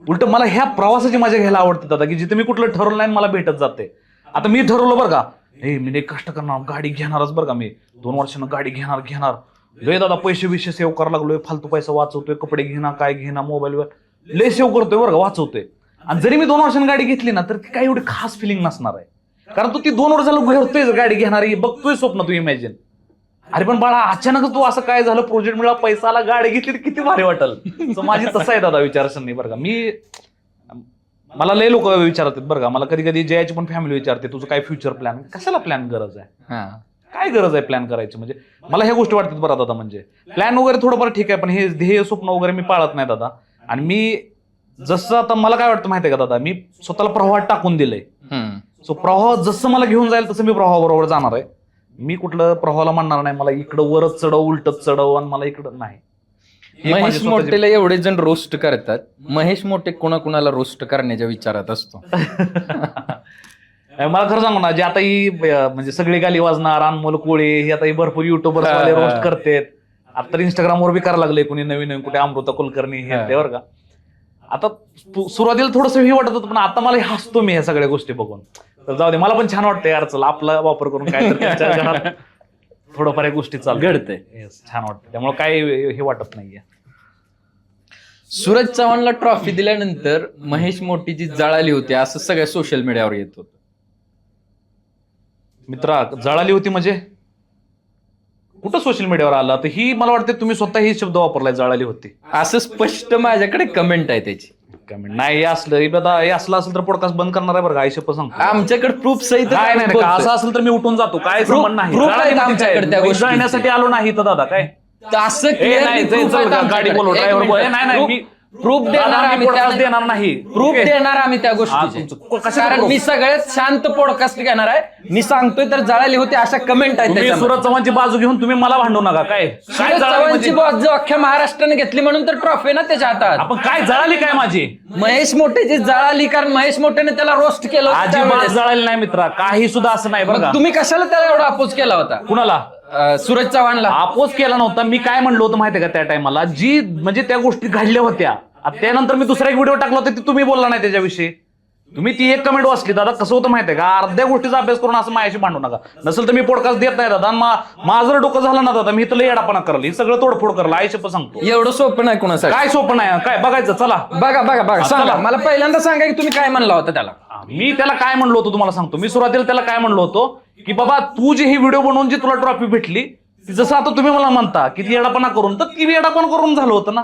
उलट मला ह्या प्रवासाची मजा घ्यायला आवडते दादा, की जिथे मी कुठलं ठरवलं नाही मला भेटत जाते. आता मी ठरवलं बरं का, हे मी कष्ट करणार, गाडी घेणारच बरं का, मी 2 वर्षानं गाडी घेणार लय दादा, पैसे विषय सेव्ह करायला लागलोय, फालतू पैसा वाचवतोय, कपडे घेणार, काय घेणार, मोबाईलवर लय सेव्ह करतोय बरं का, वाचवतोय. आणि जरी मी 2 वर्षांनी गाडी घेतली ना, तर ती काही एवढी खास फिलिंग नसणार आहे, कारण तू ती 2 वर्षाला घडतोय गाडी घेणारी, बघतोय स्वप्न तू इमॅजिन. अरे पण बाळा, अचानकच तू असं काय झालं, प्रोजेक्ट मिळाला, पैसा आला, गाडी घेतली, तर किती भारी वाटल. माझी तसं आहे दादा विचारसरणी बरं का. मला लय लोक विचारतात बरं का, मला कधी कधी जयाची पण फॅमिली विचारते तुझं काय फ्युचर प्लॅन, कशाला प्लॅन गरज आहे, काय गरज आहे प्लॅन करायची. म्हणजे मला ह्या गोष्टी वाटतात बरं दादा, म्हणजे प्लॅन वगैरे थोडंफार ठीक आहे, पण हे ध्येय स्वप्न वगैरे मी पाळत नाही दादा. आणि मी जसं आता मला काय वाटतं माहितीये का दादा, मी स्वतःला प्रवाहात टाकून दिलंय. सो प्रवाह जसं मला घेऊन जाईल तसं मी प्रवाहाबरोबर जाणार आहे. मी कुठलं प्रवाहाला म्हणणार नाही मला इकडं वरच चढव, उलटच चढव, आणि मला इकडं नाही. महेश मोठेला एवढे जण रोस्ट करतात, महेश मोठे कोणाकोणाला रोस्ट करण्याच्या विचारात असतो. मला खरं सांगू ना, जे आता ही म्हणजे सगळी गाली वाजणार, अनमोल कोळे, हे आता ही भरपूर युट्यूबर रोस्ट करतात. आता तर इंस्टाग्रामवर बी करायला लागले कोणी नवीन, कुठे अमृता कुलकर्णी हे बरं का. आता सुरुवातीला थोडंसं हे वाटत होतं, पण आता मला हसतो मी ह्या सगळ्या गोष्टी बघून. तर जाऊ दे, मला पण छान वाटतं यार, चला आपला वापर करून काय तर थोडंफार या गोष्टी चालू घडतंय, छान वाटतं. त्यामुळे काय हे वाटत नाहीये. सूरज चव्हाणला ट्रॉफी दिल्यानंतर महेश मोठीची जळाली होती असं सगळ्या सोशल मीडियावर येत होतं. मित्रा, जळाली होती म्हणजे कुठं सोशल मीडियावर आला, तर ही मला वाटतं तुम्ही स्वतः ही शब्द वापरलाय, जळाली होती असं स्पष्ट माझ्याकडे कमेंट आहे त्याची. कमेंट नाही हे असलं असेल तर पॉडकास्ट बंद करणार आहे बरं का आयुष्य सांगतो. आमच्याकडे प्रूफ सहित नाही नाही नाही, असं असेल तर मी उठून जातो. काय संबंध नाही. proof आहेत आमच्याकडे त्या गोष्टीचे. जळण्यासाठी आलो नाही तर दादा काय असं ए, नाही, गाडी बोलव ड्रायव्हर बोल नाही नाही मी प्रूफ देणार आम्ही पॉडकास्ट देणार नाही. Proof Okay. देणार आम्ही त्या गोष्टीचे. कारण मी सगळ्यात शांत पॉडकास्ट घेणार आहे. मी सांगतोय तर जळाली होती अशा कमेंट आहेत तुम्ही त्याच्यामध्ये. सुरज चव्हाणची बाजू घेऊन तुम्ही मला भांडू नका. काय सुरज चव्हाणची बाजू अख्ख्या महाराष्ट्राने घेतली म्हणून तर ट्रॉफी ना त्याच्या हातात. आपण काय जळाली काय माझी महेश मोठेची जळाली कारण महेश मोठेने त्याला रोस्ट केलं होतं अजिबात त्यावेळेस. जळाली नाही मित्रा. काही सुद्धा असं नाही बरं मग का. तुम्ही कशाला त्याला एवढा अपोज केला होता कुणाला सूरज चव्हाणला? अपोज केला नव्हता. मी काय म्हणलो होतं माहितीये का त्या टायमाला जी म्हणजे त्या गोष्टी घडल्या होत्या. आता त्यानंतर मी दुसरा एक व्हिडिओ टाकला होता ते तुम्ही बोलला नाही त्याच्याविषयी. तुम्ही ती एक कमेंट वाचली दादा. कसं होतं माहितीये का अर्ध्या गोष्टीचा अभ्यास करून असं माझ्याशी भांडू नका. नसेल तर मी पॉडकास्ट देत नाही दादा. माझं जर डोकं झालं ना दादा मी तुला येडापणा करल. हे सगळं तोडफोड करल आयुष्य सांगतो. एवढं सोपं नाही कुणासाठी. काय सोपं नाही. काय बघायचं चला बघा बघा बघा सांगा चला. मला पहिल्यांदा सांगा की तुम्ही काय म्हणला होता त्याला. मी त्याला काय म्हणलो होतो तुम्हाला सांगतो. मी सुरुवातीला त्याला काय म्हणलो होतो की बाबा तू जी ही व्हिडिओ बनवून जी तुला ट्रॉफी भेटली ती जसं आता तुम्ही मला म्हणता की ती येडापणा करून तर ती येडापणा करून झालं होतं ना.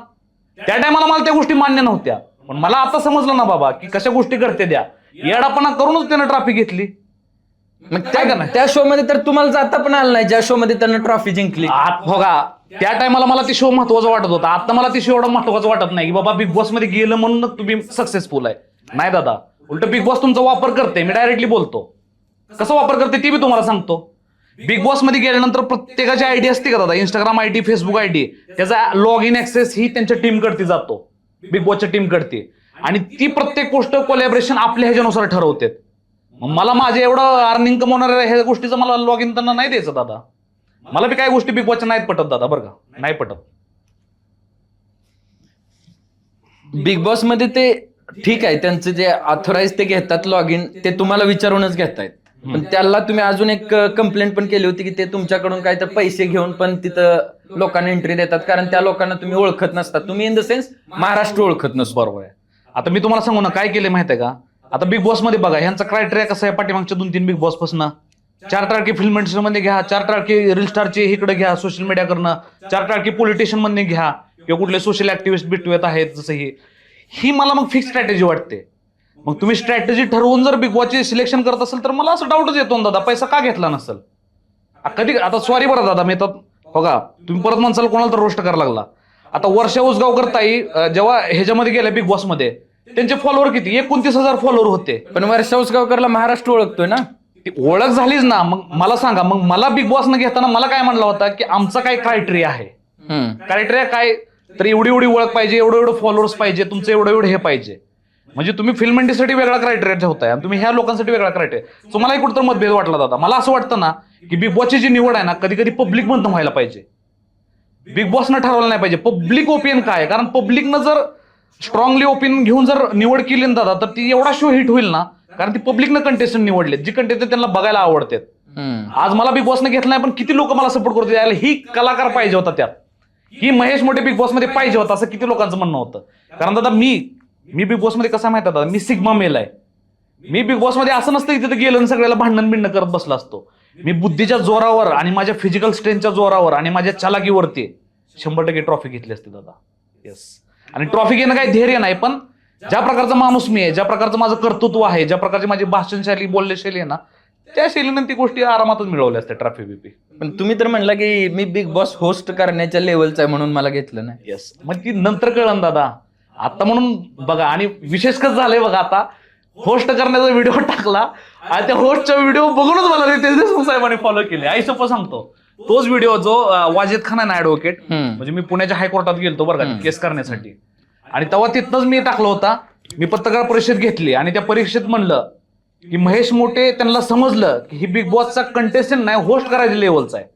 त्या टायमाला मला त्या गोष्टी मान्य नव्हत्या. पण मला आता समजलं ना बाबा की कशा गोष्टी घडते द्या. येडापणा करूनच त्यानं ट्रॉफी घेतली. मग त्या शो मध्ये तर तुम्हाला जाता पण आलं नाही ज्या शो मध्ये त्यानं ट्रॉफी जिंकली. बघा त्या टायमाला मला ती शो महत्वाचा वाटत होता. आता मला ती शो एवढं महत्वाचं वाटत नाही की बाबा बिग बॉस मध्ये गेलं म्हणून तुम्ही सक्सेसफुल आहे. नाही दादा उलट बिग बॉस तुमचा वापर करते. मी डायरेक्टली बोलतो कसा वापर करते ती मी तुम्हाला सांगतो. बिग बॉस मध्ये गेल्यानंतर प्रत्येकाची आयडी असते का दादा इंस्टाग्राम आयडी फेसबुक आयडी त्याचा लॉग इन ऍक्सेस ही त्यांच्या टीम कडती जातो. बिग बॉसच्या टीम कडते आणि ती प्रत्येक गोष्ट कोलॅबरेशन आपल्या ह्याच्यानुसार ठरवते. मग मला माझे एवढं अर्निंग कमवणाऱ्या ह्या गोष्टीचं मला लॉग इन त्यांना नाही द्यायचं दादा. मला बी काही गोष्टी बिग बॉसच्या नाहीत पटत दादा बरं का. नाही पटत. बिग बॉस मध्ये ते ठीक आहे त्यांचं जे ऑथोराइज ते घेतात लॉग इन ते तुम्हाला विचारूनच घेतायत. पण त्याला तुम्ही अजून एक कंप्लेंट पण केली होती की ते तुमच्याकडून काय तर पैसे घेऊन पण तिथं लोकांना एंट्री देतात कारण त्या लोकांना तुम्ही ओळखत नसतात. तुम्ही इन द सेन्स महाराष्ट्र ओळखत नसतो. बरोबर आहे. आता मी तुम्हाला सांगू ना काय केलं माहिती आहे का. आता बिग बॉस मध्ये बघा ह्यांचा क्रायटेरिया कसं आहे. पाठीमागच्या 2-3 बिग बॉस पासून 4 टाळके फिल्म इंडस्ट्री मध्ये घ्या, 4 टाळके रील स्टारचे इकडे घ्या सोशल मीडिया करणं, 4 टाळके पॉलिटिशियन मध्ये घ्या किंवा कुठले सोशल ऍक्टिव्हिस्ट बिटवेत आहेत जसं ही मला मग फिक्स स्ट्रॅटेजी वाटते. मग तुम्ही स्ट्रॅटेजी ठरवून जर बिग बॉसचे सिलेक्शन करत असेल तर मला असं डाऊटच येतो ना दादा पैसा का घेतला नसेल. कधी आता सॉरी बरं दादा मी तर बघा तुम्ही परत म्हणसाल कोणाला तर रोस्ट करायला लागला. आता वर्षा उसगावकर ताई जेव्हा ह्याच्यामध्ये गेल्या बिग बॉस मध्ये त्यांचे फॉलोअर किती 29,000 फॉलोअर होते. पण वर्षा उसगावकरला महाराष्ट्र ओळखतोय ना. ती ओळख झालीच ना. मग मला सांगा मग मला बिग बॉसनं घेताना मला काय म्हणला होता की आमचा काय क्रायटेरिया आहे. क्रायटेरिया काय तर एवढी एवढी ओळख पाहिजे एवढं फॉलोअर्स पाहिजे तुमचं एवढं हे पाहिजे. म्हणजे तुम्ही फिल्म इंडस्ट्रीसाठी वेगळा क्रायटेरिया ठेवताय आणि तुम्ही ह्या लोकांसाठी वेगळा क्रायटेरिया. तुम्हाला कुठं तर मतभेद वाटला दादा. मला असं वाटतं ना की बिग बॉसची जी निवड आहे ना कधी कधी पब्लिक मधनं व्हायला पाहिजे. बिग बॉसनं ठरवलं नाही पाहिजे. पब्लिक ओपिनियन काय कारण पब्लिकनं जर स्ट्रॉंगली ओपिनियन घेऊन जर निवड केली ना दादा तर ती एवढा शो हिट होईल ना कारण ती पब्लिकनं कंटेस्टंट निवडले जी कंटेस्टंट त्यांना बघायला आवडतात. आज मला बिग बॉसनं घेतलं नाही पण किती लोक मला सपोर्ट करतो यायला ही कलाकार पाहिजे होता त्यात. ही महेश मोठे बिग बॉस मध्ये पाहिजे होता असं किती लोकांचं म्हणणं होतं. कारण दादा मी बिग बॉस मध्ये कसं माहिती दादा मी सिग्मा मेल आहे. मी बिग बॉस मध्ये असं नसतं की तिथे गेलं आणि सगळ्याला भांडण बिंडण करत बसला असतो. मी बुद्धीच्या जोरावर आणि माझ्या फिजिकल स्ट्रेंथच्या जोरावर आणि माझ्या चलाकीवरती 100% ट्रॉफी घेतली असते दादा. येस. आणि ट्रॉफी घेणं काही धैर्य नाही पण ज्या प्रकारचा माणूस मी आहे ज्या प्रकारचं माझं कर्तृत्व आहे ज्या प्रकारची माझी भाषणशैली बोलण्याशैली आहे ना त्या शैलीनं ती गोष्टी आरामातच मिळवल्या असत्या ट्रॉफी बीपी. पण तुम्ही तर म्हणला की मी बिग बॉस होस्ट करण्याच्या लेवलचा आहे म्हणून मला घेतलं नाही. येस. मग ती नंतर कळलं दादा. आता म्हणून बघा आणि विशेष कसं झालंय बघा आता होस्ट करण्याचा व्हिडिओ टाकला आणि त्या होस्टचा व्हिडिओ बघूनच मला रितेश देशमुख साहेबांनी फॉलो केले. आई सोपं सांगतो तोच व्हिडिओ जो वाजिद खान आहे ना ऍडव्होकेट म्हणजे मी पुण्याच्या हायकोर्टात गेलतो बरं का केस करण्यासाठी आणि तेव्हा तिथनच मी टाकला होता. मी पत्रकार परिषद घेतली आणि त्या परीक्षेत म्हणलं की महेश मोठे त्यांना समजलं की ही बिग बॉसचा कंटेस्टंट नाही होस्ट करायच्या लेवलचा आहे.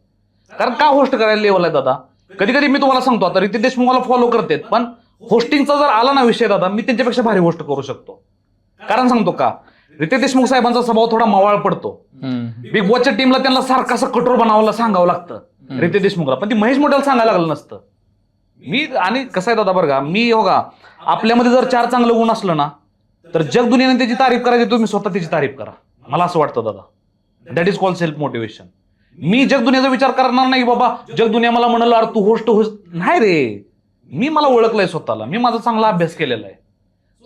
कारण का होस्ट करायला लेवल आहे दादा कधी कधी मी तुम्हाला सांगतो आता रितेश देशमुख मला फॉलो करतात पण होस्टिंगचा जर आला ना विषय दादा मी त्यांच्यापेक्षा भारी होस्ट करू शकतो. कारण सांगतो का रितेश देशमुख साहेबांचा स्वभाव थोडा मवाळ पडतो. बिग बॉसच्या टीमला त्यांना सारखं असं कठोर बनावं सांगावं लागतं रितेश देशमुखला पण ती महेश मोठ्याला सांगायला लागलं नसतं. मी आणि कसं आहे दादा बरं का मी बघा आपल्यामध्ये जर 4 चांगलं गुण असलं ना तर जग दुनियाने त्याची तारीफ करायची तुम्ही स्वतः त्याची तारीफ करा. मला असं वाटतं दादा. That is called self motivation. मी जग दुनियाचा विचार करणार नाही बाबा जग दुनिया मला म्हणाल अरे तू होस्ट नाही रे. मी मला ओळखलंय स्वतःला. मी माझा चांगला अभ्यास केलेला आहे.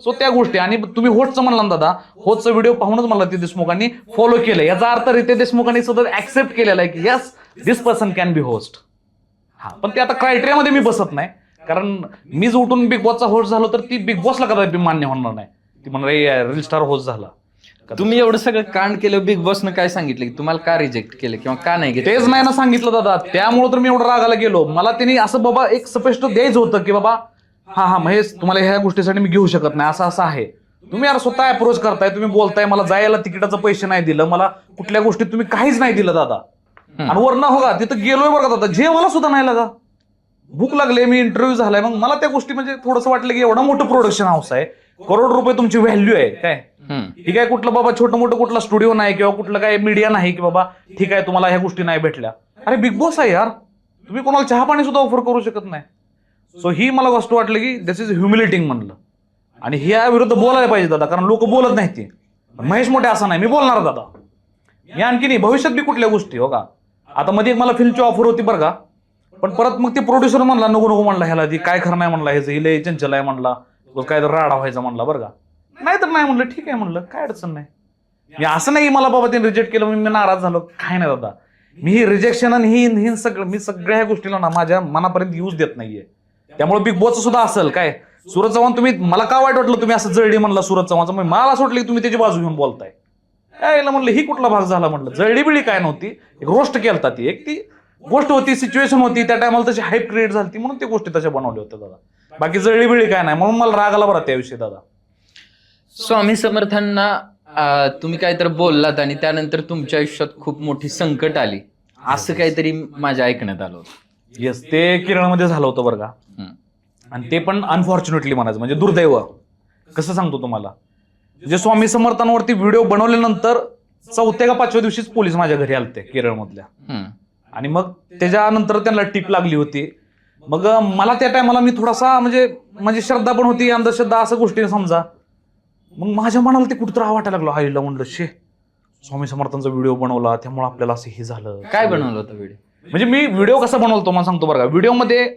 सो त्या गोष्टी, आणि तुम्ही होस्टचं म्हणला ना दादा, होस्टचा व्हिडिओ पाहूनच मला रितेश देशमुखांनी फॉलो केलं. याचा अर्थ रितेश देशमुखांनी सतत ऍक्सेप्ट केलेला आहे की yes this person can be host. हा, पण ते आता क्रायटेरियामध्ये मी बसत नाही, कारण मी जो उठून बिग बॉसचा होस्ट झालो तर ती बिग बॉसला कदाचित मान्य होणार नाही. ती म्हणणार रील स्टार होस्ट झाला. तुम्ही एवढं सगळं कांड केलं, बिग बॉसनं काय सांगितलं की तुम्हाला का रिजेक्ट केलं किंवा का नाही घेतलं? तेच नाही ना सांगितलं दादा, त्यामुळे तर मी एवढं रागाला गेलो. मला त्यांनी असं बाबा एक स्पष्ट द्यायचं होतं की बाबा हा महेश तुम्हाला ह्या गोष्टीसाठी मी घेऊ शकत नाही, असं आहे. तुम्ही यार स्वतः अप्रोच करताय, तुम्ही बोलताय मला जायला तिकिटाचं पैसे नाही दिलं, मला कुठल्या गोष्टीत तुम्ही काहीच नाही दिलं दादा. आणि वरनं हो का तिथं गेलोय बरं का दादा, जेवायला सुद्धा नाही लागा, भूक लागले, मी इंटरव्ह्यू झालाय. मग मला त्या गोष्टी म्हणजे थोडंसं वाटलं की एवढा मोठं प्रोडक्शन हाऊस आहे, करोड रुपये तुमची व्हॅल्यू आहे काय, ठीक आहे, कुठलं बाबा छोटं मोठं कुठला स्टुडिओ नाही किंवा कुठलं काय मीडिया नाही की बाबा ठीक आहे तुम्हाला ह्या गोष्टी नाही भेटल्या. अरे बिग बॉस आहे यार, तुम्ही कोणाला चहा पाणी सुद्धा ऑफर करू शकत नाही. सो ही मला गोष्ट वाटली की दिस इज ह्युमिलिटिंग म्हणलं. आणि ह्या विरुद्ध बोलायला पाहिजे दादा, कारण लोक बोलत नाही ते. महेश मोठे असं नाही, मी बोलणार दादा. मी आणखी नाही भविष्यात बी कुठल्या गोष्टी हो का. आता मध्ये एक मला फिल्मची ऑफर होती बरं का, पण परत मग ते प्रोड्युसर म्हणला नको म्हणला, ह्याला ती काय खरं नाही म्हणला, ह्याचं हिले चंचल आहे म्हणला, काय तर राडा व्हायचा म्हणला बरं का. नाही तर नाही म्हणलं, ठीक आहे म्हणलं, काय अडचण नाही. मी असं नाही मला बाबा त्यांनी रिजेक्ट केलं मी नाराज झालो, काय नाही दादा. मी ही रिजेक्शन आणि ही सगळं मी सगळ्या ह्या गोष्टीला ना माझ्या मनापर्यंत यूज देत नाहीये. त्यामुळे बिग बॉसचं सुद्धा असेल काय, सूरज चव्हाण तुम्ही मला का वाईट वाटलं तुम्ही असं जळडी म्हणला सूरज चव्हाणचं, मला असं वाटलं की तुम्ही त्याची बाजू घेऊन बोलताय. यायला म्हणलं ही कुठला भाग झाला म्हटलं, जळडी बिळी काय नव्हती, एक रोस्ट केलता ती, एक ती गोष्ट होती, सिच्युएशन होती, त्या टायमाला तशी हाईप क्रिएट झाली म्हणून ती गोष्टी तशा बनवल्या होत्या दादा. बाकी जळडी बिळी काय नाही, म्हणून मला राग आला बरं त्याविषयी दादा. स्वामी समर्थांना तुम्ही काहीतरी बोललात आणि त्यानंतर तुमच्या आयुष्यात खूप मोठी संकट आली, असं काहीतरी माझ्या ऐकण्यात आलं होतं. येस, ते केरळमध्ये झालं होतं बरं का. आणि ते पण अनफॉर्च्युनेटली म्हणायचं म्हणजे दुर्दैव. कसं सांगतो तुम्हाला, जे स्वामी समर्थांवरती व्हिडिओ बनवल्यानंतर 4थ्या का 5व्या दिवशीच पोलीस माझ्या घरी आलते केरळमधल्या. आणि मग त्याच्यानंतर त्यांना टीप लागली होती. मग मला त्या टायमाला मी थोडासा म्हणजे श्रद्धा पण होती, अंधश्रद्धा असं गोष्टी समजा. मग माझ्या मनाला ते कुठं वाटायला लागलं, आईला म्हणलं शे स्वामी समर्थांचा व्हिडिओ बनवला त्यामुळे आपल्याला असं हे झालं. काय बनवलं होतं व्हिडिओ? म्हणजे मी व्हिडिओ कसा बनवतो मला सांगतो बरं का. व्हिडिओमध्ये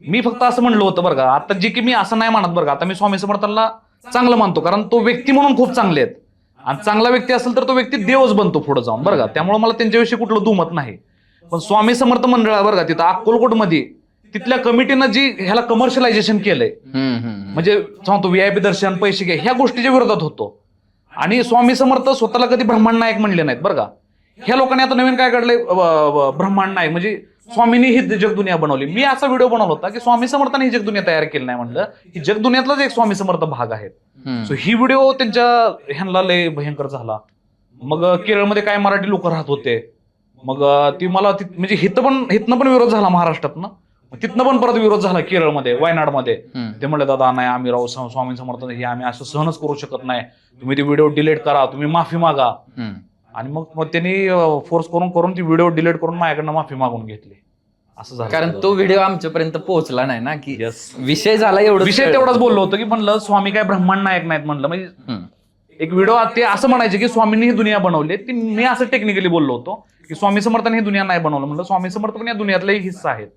मी फक्त असं म्हणलं होतं बरं का, आता जे की मी असं नाही म्हणत बरं का, आता मी स्वामी समर्थांना चांगलं मानतो, कारण तो व्यक्ती म्हणून खूप चांगले आहेत. आणि चांगला व्यक्ती असेल तर तो व्यक्ती देवच बनतो पुढे जाऊन बरं का. त्यामुळे मला त्यांच्याविषयी कुठलं दुमत नाही. पण स्वामी समर्थ मंडळ बरं का, तिथं अक्कलकोटमध्ये तिथल्या कमिटीनं जी ह्याला कमर्शियलायझेशन केलंय, म्हणजे सांगतो व्हीआयपी दर्शन, पैसे घ्या, ह्या गोष्टीच्या विरोधात होतो. आणि स्वामी समर्थ स्वतःला कधी ब्रह्मांड नायक म्हणले नाहीत बरं का. ह्या लोकांनी आता नवीन काय काढलंय, ब्रह्मांड नायक म्हणजे स्वामींनी ही जगदुनिया बनवली. मी असा व्हिडिओ बनवला होता की स्वामी समर्थांनी ही जगदुनिया तयार केली नाही, म्हणलं ही जगदुनियातलाच एक स्वामी समर्थ भाग आहेत. सो ही व्हिडिओ त्यांच्या ह्यांना लय भयंकर झाला. मग केरळमध्ये काय मराठी लोक राहत होते, मग ती मला म्हणजे हितनं पण विरोध झाला महाराष्ट्रातनं, तिथनं पण परत विरोध झाला केरळमध्ये, वायनाडमध्ये. ते म्हणले दादा नाही आम्ही राव स्वामी समर्थ हे आम्ही असं सहनच करू शकत नाही, तुम्ही ती व्हिडिओ डिलीट करा, तुम्ही माफी मागा. आणि मग त्यांनी फोर्स करून ती व्हिडिओ डिलीट करून माझ्याकडनं माफी मागून घेतली. असं झालं, कारण तो व्हिडिओ आमच्यापर्यंत पोहोचला नाही ना, की विषय झाला एवढं, विषय तेवढाच बोललो होतो की म्हणलं स्वामी काय ब्रह्मांड नायक नाहीत म्हणलं. म्हणजे एक व्हिडिओ ते असं म्हणायचे की स्वामींनी ही दुनिया बनवली, ती मी असं टेक्निकली बोललो होतो की स्वामी समर्थांनी ही दुनिया नाही बनवलं. म्हणलं स्वामी समर्थ पण या दुनियातला एक हिस्सा आहेत,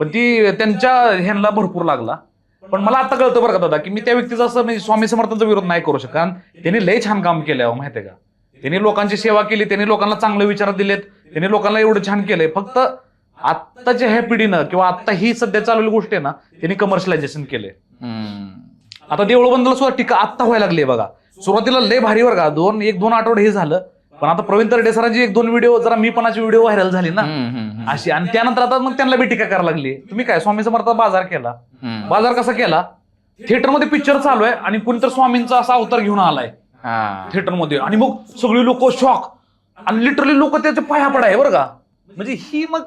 पण ती त्यांच्या ह्यांना भरपूर लागला. पण मला आता कळतं बरं का दादा की मी त्या व्यक्तीचा असं म्हणजे स्वामी समर्थांचा विरोध नाही करू शकत, कारण त्यांनी लय छान काम केलं माहितीये का. त्यांनी लोकांची सेवा केली, त्यांनी लोकांना चांगले विचार दिलेत, त्यांनी लोकांना एवढं छान केलंय. फक्त आत्ताच्या ह्या पिढीनं किंवा आता ही सध्या चाललेली गोष्ट आहे ना, त्यांनी कमर्शियलायझेशन केलंय. आता देऊळबंदला सुद्धा टीका आत्ता व्हायला लागली बघा. सुरुवातीला लय भारी बरं का, 1-2 आठवडे हे झालं, पण आता प्रवीण तरडे सरांची 1-2 व्हिडिओ जरा मी पणाची व्हिडिओ व्हायरल झाली ना अशी, आणि त्यानंतर आता मग त्यांना बी टीका करायला लागली. तुम्ही काय स्वामी समर्थ बाजार केला, बाजार कसा केला, थिएटरमध्ये पिक्चर चालू आहे आणि कोणीतरी स्वामींचा असा अवतार घेऊन आलाय थिएटरमध्ये, आणि मग सगळी लोक शॉक, आणि लिटरली लोक त्याच्या पाया पडाय बरं का. म्हणजे ही मग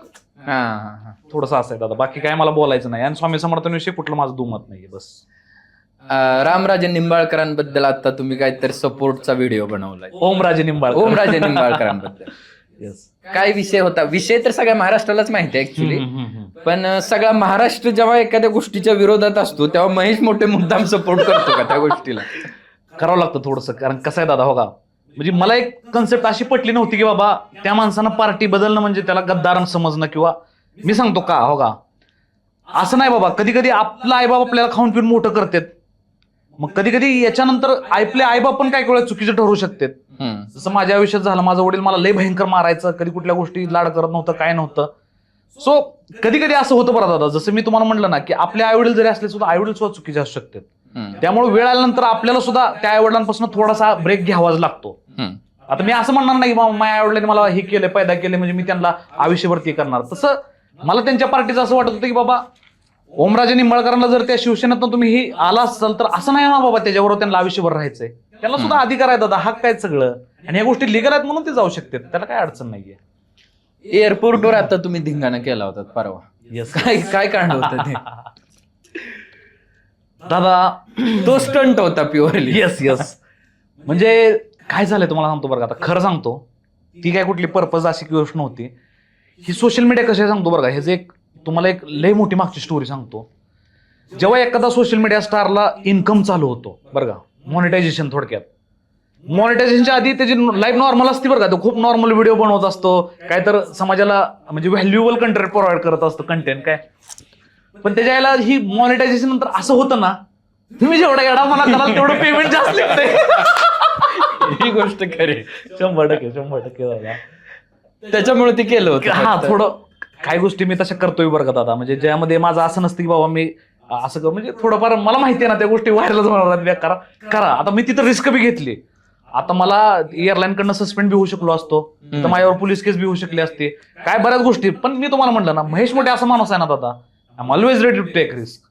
थोडंसं असं आहे दादा, बाकी काय मला बोलायचं नाही. आणि स्वामी समर्थांविषयी कुठलं माझं दुमत नाहीये बस. रामराजे निंबाळकरांबद्दल आता तुम्ही काहीतरी सपोर्टचा व्हिडिओ बनवलाय, ओमराजे निंबाळकरांबद्दल. काय विषय होता? विषय तर सगळ्या महाराष्ट्रालाच माहिती आहे ऍक्च्युली, पण सगळा महाराष्ट्र जेव्हा एखाद्या गोष्टीच्या विरोधात असतो तेव्हा महेश मोठे मुद्दाम सपोर्ट करतो का त्या गोष्टीला? करावं लागतं थोडंसं, कारण कसं आहे दादा हो का, म्हणजे मला एक कन्सेप्ट अशी पटली नव्हती की बाबा त्या माणसानं पार्टी बदलणं म्हणजे त्याला गद्दार समजणं, किंवा मी सांगतो का हो का, असं नाही बाबा. कधी कधी आपला आईबाप आपल्याला खाऊन पिऊन मोठं करतात, मग कधी कधी याच्यानंतर आपले आईबाप पण काय वेळा चुकीचे ठरू शकतात. जसं माझ्या आयुष्यात झालं, माझं वडील मला लय भयंकर मारायचं, कधी कुठल्या गोष्टी लाड करत नव्हतं, काय नव्हतं. सो कधी कधी असं होतं बरं दादा, जसं मी तुम्हाला म्हटलं ना की आपले आईवडील जरी असले सुद्धा आईवडील सुद्धा चुकीचे असू शकतात. त्यामुळे वेळ आल्यानंतर आपल्याला सुद्धा त्या आईवडिलांपासून थोडासा ब्रेक घ्यावाच लागतो. आता मी असं म्हणणार नाही की माझ्या आईवडिलांनी मला हे केलं, पैदा केले म्हणजे मी त्यांना आयुष्यभरती करणार. तसं मला त्यांच्या पार्टीचं असं वाटत होतं की बाबा ओमराजे निंबाळकरांना जर त्या शिवसेनेतून तुम्ही ही आला असाल तर असं नाही ना बाबा त्याच्याबरोबर त्यांना आयुष्यभर राहायचंय. त्यांना सुद्धा अधिकार आहे दादा, हक्क आहेत सगळं, आणि या गोष्टी लिगल आहेत म्हणून ते जाऊ शकतात, त्याला काय अडचण नाहीये. एअरपोर्टवर आता तुम्ही धिंगाणा केला होता परवा, येस काय काय कारण होतं ते? दादा तो स्टंट होता प्युअरली. येस येस, म्हणजे काय झालंय तुम्हाला सांगतो बरं का, आता खरं सांगतो, ती काय कुठली पर्पज अशी गोष्ट नव्हती. ही सोशल मीडिया कशा सांगतो बरं का, ह्याचं एक तुम्हाला एक लय मोठी मागची स्टोरी सांगतो. जेव्हा एखादा सोशल मीडिया स्टारला इन्कम चालू होतो बरं का, मॉनिटायझेशन, थोडक्यात मॉनिटायझेशनच्या आधी त्याची लाईफ नॉर्मल असते बरं का, तो खूप नॉर्मल व्हिडिओ बनवत असतो, काय तर समाजाला म्हणजे व्हॅल्युएबल कंटेंट प्रोव्हाइड करत असतो, कंटेंट काय. पण त्याच्या याला ही मॉनिटायझेशन नंतर असं होतं ना, तुम्ही जेवढा येडा मला कराल तेवढं पेमेंट जास्त लागते. ही गोष्ट खरी, 100% दादा. त्याच्यामुळे ते केलं होतं. हा, थोडं काही गोष्टी मी तशा करतोय बरं का दादा, म्हणजे ज्यामध्ये माझं असं नसतं की बाबा मी असं कर, म्हणजे थोडंफार मला माहिती आहे ना त्या गोष्टी व्हायरलच होणार करा करा. आता मी तिथं रिस्क बी घेतली. आता मला एअरलाईन कडनं सस्पेंड बी होऊ शकलो असतो, तर माझ्यावर पोलीस केस बी होऊ शकली असते, काय बऱ्याच गोष्टी. पण मी तुम्हाला म्हटलं ना, महेश मोठे असा माणूस आहे ना दादा, I am always ready to take risk.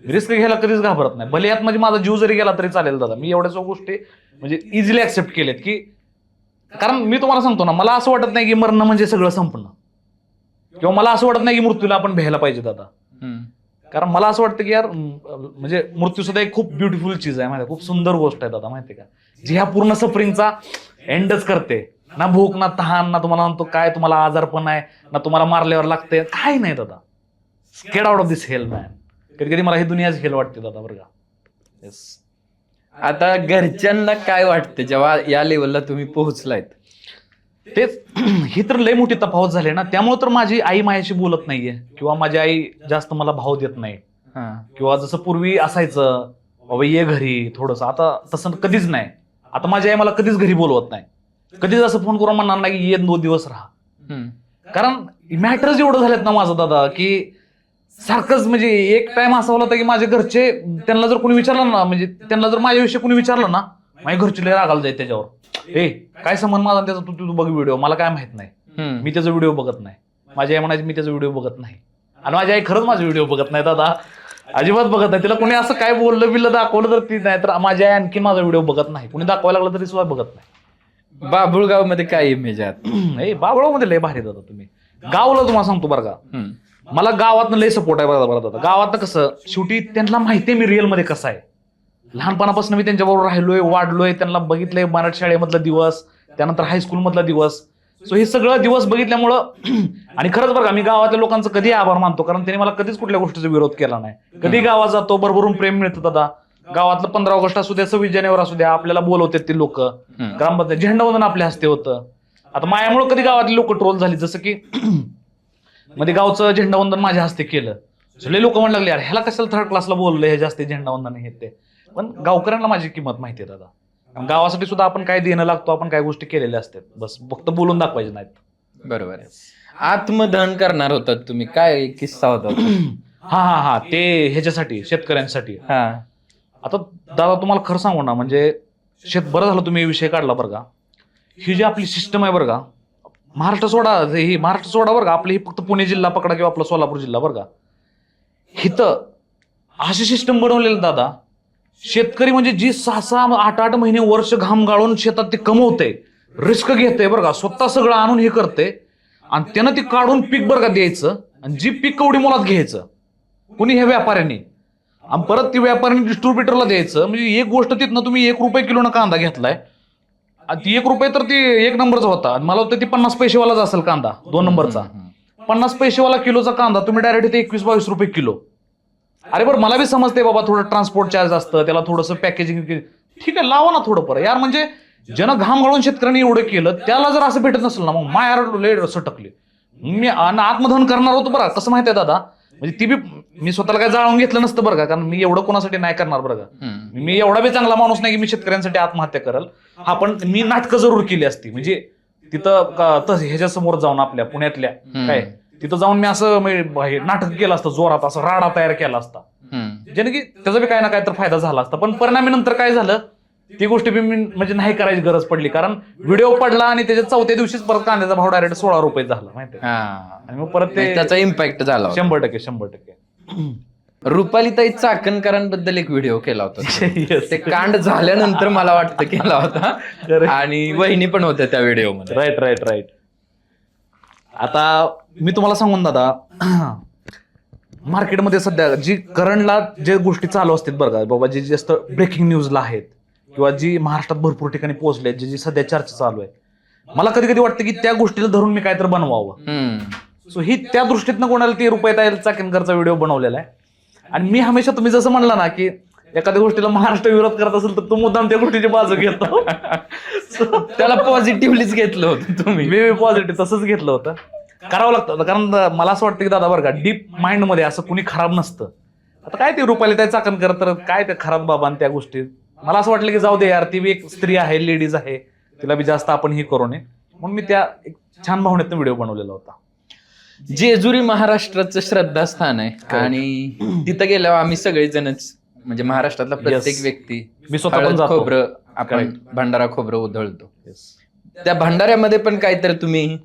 Risk घ्यायला कधीच घाबरत नाही, भले यात म्हणजे माझा जीव जरी गेला तरी चालेल दादा. मी एवढ्याच गोष्टी म्हणजे इझिली ऍक्सेप्ट केलेत की, कारण मी तुम्हाला सांगतो ना, मला असं वाटत नाही की मरणं म्हणजे सगळं संपणं, किंवा मला असं वाटत नाही की मृत्यूला आपण भ्यायला पाहिजे दादा. कारण मला असं वाटतं की यार म्हणजे मृत्यू सुद्धा एक खूप ब्युटिफुल चीज आहे, माहिती, खूप सुंदर गोष्ट आहे दादा, माहिती का, जी ह्या पूर्ण सफरिंगचा एंडच करते. ना भूक, ना तहान, ना तुम्हाला म्हणतो काय तुम्हाला आजारपण आहे, ना तुम्हाला मारल्यावर लागते, काय नाही दादा. Get out of this Hale man. कधी कधी मला ही दुनियाच हेल वाटते दादा बरं का. येस. आता घरच्यांना काय वाटतं जेव्हा या लेवलला तुम्ही पोहोचलायत? तेच, ही तर लय मोठी तफावत झाली ना. त्यामुळे तर माझी आई माझ्याशी बोलत नाहीये, किंवा माझी आई जास्त मला भाव देत नाही, किंवा जसं पूर्वी असायचं बाबा ये घरी थोडंसं, आता तसं कधीच नाही. आता माझी आई मला कधीच घरी बोलवत नाही, कधीच असं फोन करून म्हणणार नाही की ये 2 दिवस राहा. कारण मॅटर्स एवढं झालेत ना माझं दादा, की सारखंच म्हणजे एक टाइम असा होता की माझे घरचे, त्यांना जर कोणी विचारलं ना, म्हणजे त्यांना जर माझ्याविषयी कोणी विचारलं ना, माझ्या घरचे लय रागाला जाईल त्याच्यावर. काय संबंध माझा त्याचा, तू बघ व्हिडिओ, मला काय माहित नाही, मी त्याचा व्हिडिओ बघत नाही. माझी आई म्हणायची मी त्याचा व्हिडिओ बघत नाही, आणि माझी आई खरंच माझे व्हिडिओ बघत नाही दादा, अजिबात बघत नाही. तिला कोणी असं काय बोललं बिल्लं दाखवलं तर ती नाही, तर माझी आई आणखी माझा व्हिडिओ बघत नाही, कोणी दाखवायला लागलं तरी सुद्धा बघत नाही. बाबुळगाव मध्ये काय इमेज आहे? बाबळगाव मध्ये लय भारी दादा. तुम्ही गावला तुम्हाला सांगतो बरं का, मला गावातनं लय सपोर्ट आहे बरं दादा. गावातनं कसं, शेवटी त्यांना माहितीये मी रिअल मध्ये कसं आहे. लहानपणापासून मी त्यांच्याबरोबर राहिलोय, वाढलोय, त्यांना बघितलंय, मराठी शाळेमधला दिवस, त्यानंतर हायस्कूल मधला दिवस. सो हे सगळं दिवस बघितल्यामुळं, आणि खरंच बरं का, मी गावातल्या लोकांचं कधी आभार मानतो, कारण त्यांनी मला कधीच कुठल्या गोष्टीचा विरोध केला नाही. कधी गावात जातो, भरभरून प्रेम मिळतं दादा. गावातलं 15 ऑगस्ट असू द्या, 26 जानेवारी असू द्या, आपल्याला बोलवतात ते लोक. ग्रामपंचायत झेंडावंदन आपल्या हस्ते होतं. आता मायामुळे कधी गावातली लोक ट्रोल झाली, जसं की मध्ये गावचं झेंडावंदन माझ्या हस्ते केलं, सगळे लोक म्हणू लागले यार ह्याला कशाला थर्ड क्लासला बोललं, हे जास्त झेंडावंदन हे ते. पण गावकऱ्यांना माझी किंमत माहिती आहे दादा. गावासाठी सुद्धा आपण काय देणं लागतो, आपण काय गोष्टी केलेल्या असतात, बस फक्त बोलून दाखवायचे नाहीत. बरोबर आहे. आत्मदहन करणार होतात तुम्ही, काय किस्सा होता? हा, ते ह्याच्यासाठी, शेतकऱ्यांसाठी. आता दादा तुम्हाला खरं सांगू ना, म्हणजे बरं झालं तुम्ही विषय काढला बरं का. ही जी आपली सिस्टम आहे बरं का, महाराष्ट्र सोडा बरं का, आपली फक्त पुणे जिल्हा पकडा किंवा आपला सोलापूर जिल्हा बरं का, हिथं अशी सिस्टम बनवलेलं दादा, शेतकरी म्हणजे जी 6-6, 8-8 महिने वर्ष घाम गाळून शेतात ते कमवते, रिस्क घेते बरं का, स्वतः सगळं आणून हे करते, आणि त्यानं ते काढून पीक बरं का द्यायचं, आणि जी पीक कवडी मोलात घ्यायचं कुणी, ह्या व्यापाऱ्यांनी, आणि परत ती व्यापाऱ्यांनी डिस्ट्रीब्युटरला द्यायचं. म्हणजे एक गोष्ट तिथनं तुम्ही 1 रुपये किलोनं कांदा घेतलाय, ती 1 रुपये तर ती 1 नंबरचा होता, मला वाटतं ती 50 पैसेवालाच असेल कांदा, 2 नंबरचा. 50 पैसेवाला किलोचा कांदा तुम्ही डायरेक्ट इथे 21-22 रुपये किलो. अरे बरं, मला बी समजते बाबा थोडं ट्रान्सपोर्ट चार्ज असतं, त्याला थोडंसं पॅकेजिंग, ठीक आहे लावा ना थोडं परत यार. म्हणजे ज्यानं घाम घालून शेतकऱ्यांनी एवढं केलं, त्याला जर असं भेटत नसेल ना, मग मायार लय सटकले. मी आत्मदहन करणार होतो बरं. कसं माहितीये दादा, म्हणजे ती बी मी स्वतःला काय जाळून घेतलं नसतं बरं का, कारण मी एवढं कोणासाठी नाही करणार बरं का. मी एवढा बी चांगला माणूस नाही की मी शेतकऱ्यांसाठी आत्महत्या करल. हा, पण मी नाटकं जरूर केली असती. म्हणजे तिथं ह्याच्या समोर जाऊन आपल्या पुण्यातल्या काय तिथं जाऊन मी असं नाटक केलं असतं जोरात, असं राडा तयार केला असता, ज्याने की त्याचा बी काय ना काय तर फायदा झाला असता. पण परिणामी नंतर काय झालं, ती गोष्ट बी मी म्हणजे नाही करायची गरज पडली, कारण व्हिडिओ पडला आणि त्याच्या 4थ्या दिवशीच परत कांद्याचा भाव डायरेक्ट 16 रुपये झाला माहिती. आणि मग परत त्याचा इम्पॅक्ट झाला होता. 100%. रुपालीताई चाकणकरांबद्दल एक व्हिडिओ केला होता. ते कांड झाल्यानंतर मला वाटतं केला होता, आणि वहिनी पण होत्या त्या व्हिडिओमध्ये. राईट. आता मी तुम्हाला सांगून दादा, मार्केटमध्ये सध्या जी करंटला जे गोष्टी चालू असतात बरं का बाबा, जे जास्त ब्रेकिंग न्यूजला आहेत किंवा जी महाराष्ट्रात भरपूर ठिकाणी पोहोचले, जी सध्या चर्चा चालू आहे, मला कधी कधी वाटतं की त्या गोष्टीला धरून मी काहीतरी बनवावं. सो ही त्या दृष्टीतनं कोणाला ती रुपये चाकणकरचा व्हिडिओ बनवलेला आहे. आणि मी हमेशा, तुम्ही जसं म्हणला ना की एखाद्या गोष्टीला महाराष्ट्र विरोध करत असेल तर तो मुद्दाम त्या गोष्टीची बाजू घेतो. त्याला पॉझिटिव्हलीच घेतलं होतं तुम्ही. मी पॉझिटिव्ह तसंच घेतलं होतं. करावं लागतं, कारण मला असं वाटतं की दादा बरं का, डीप माइंड मध्ये असं कुणी खराब नसतं. आता काय ते रुपालीताई चाकणकर तर काय ते खराब बाबा आणि त्या गोष्टी, मला असं वाटलं की जाऊ दे यार, ती बी एक स्त्री आहे, लेडीज आहे, तिला बी जास्त आपण हे करू नये, म्हणून मी त्या एक छान भावनेतून व्हिडिओ बनवलेला होता. जेजुरी महाराष्ट्राचं श्रद्धास्थान आहे, आणि तिथं गेल्यावर आम्ही सगळेजणच, म्हणजे महाराष्ट्रातला प्रत्येक व्यक्ती, मी स्वतः पण जातो. खोबरं, आपण भंडारा खोबरं उधळतो. त्या भंडाऱ्यामध्ये पण काहीतरी तुम्ही,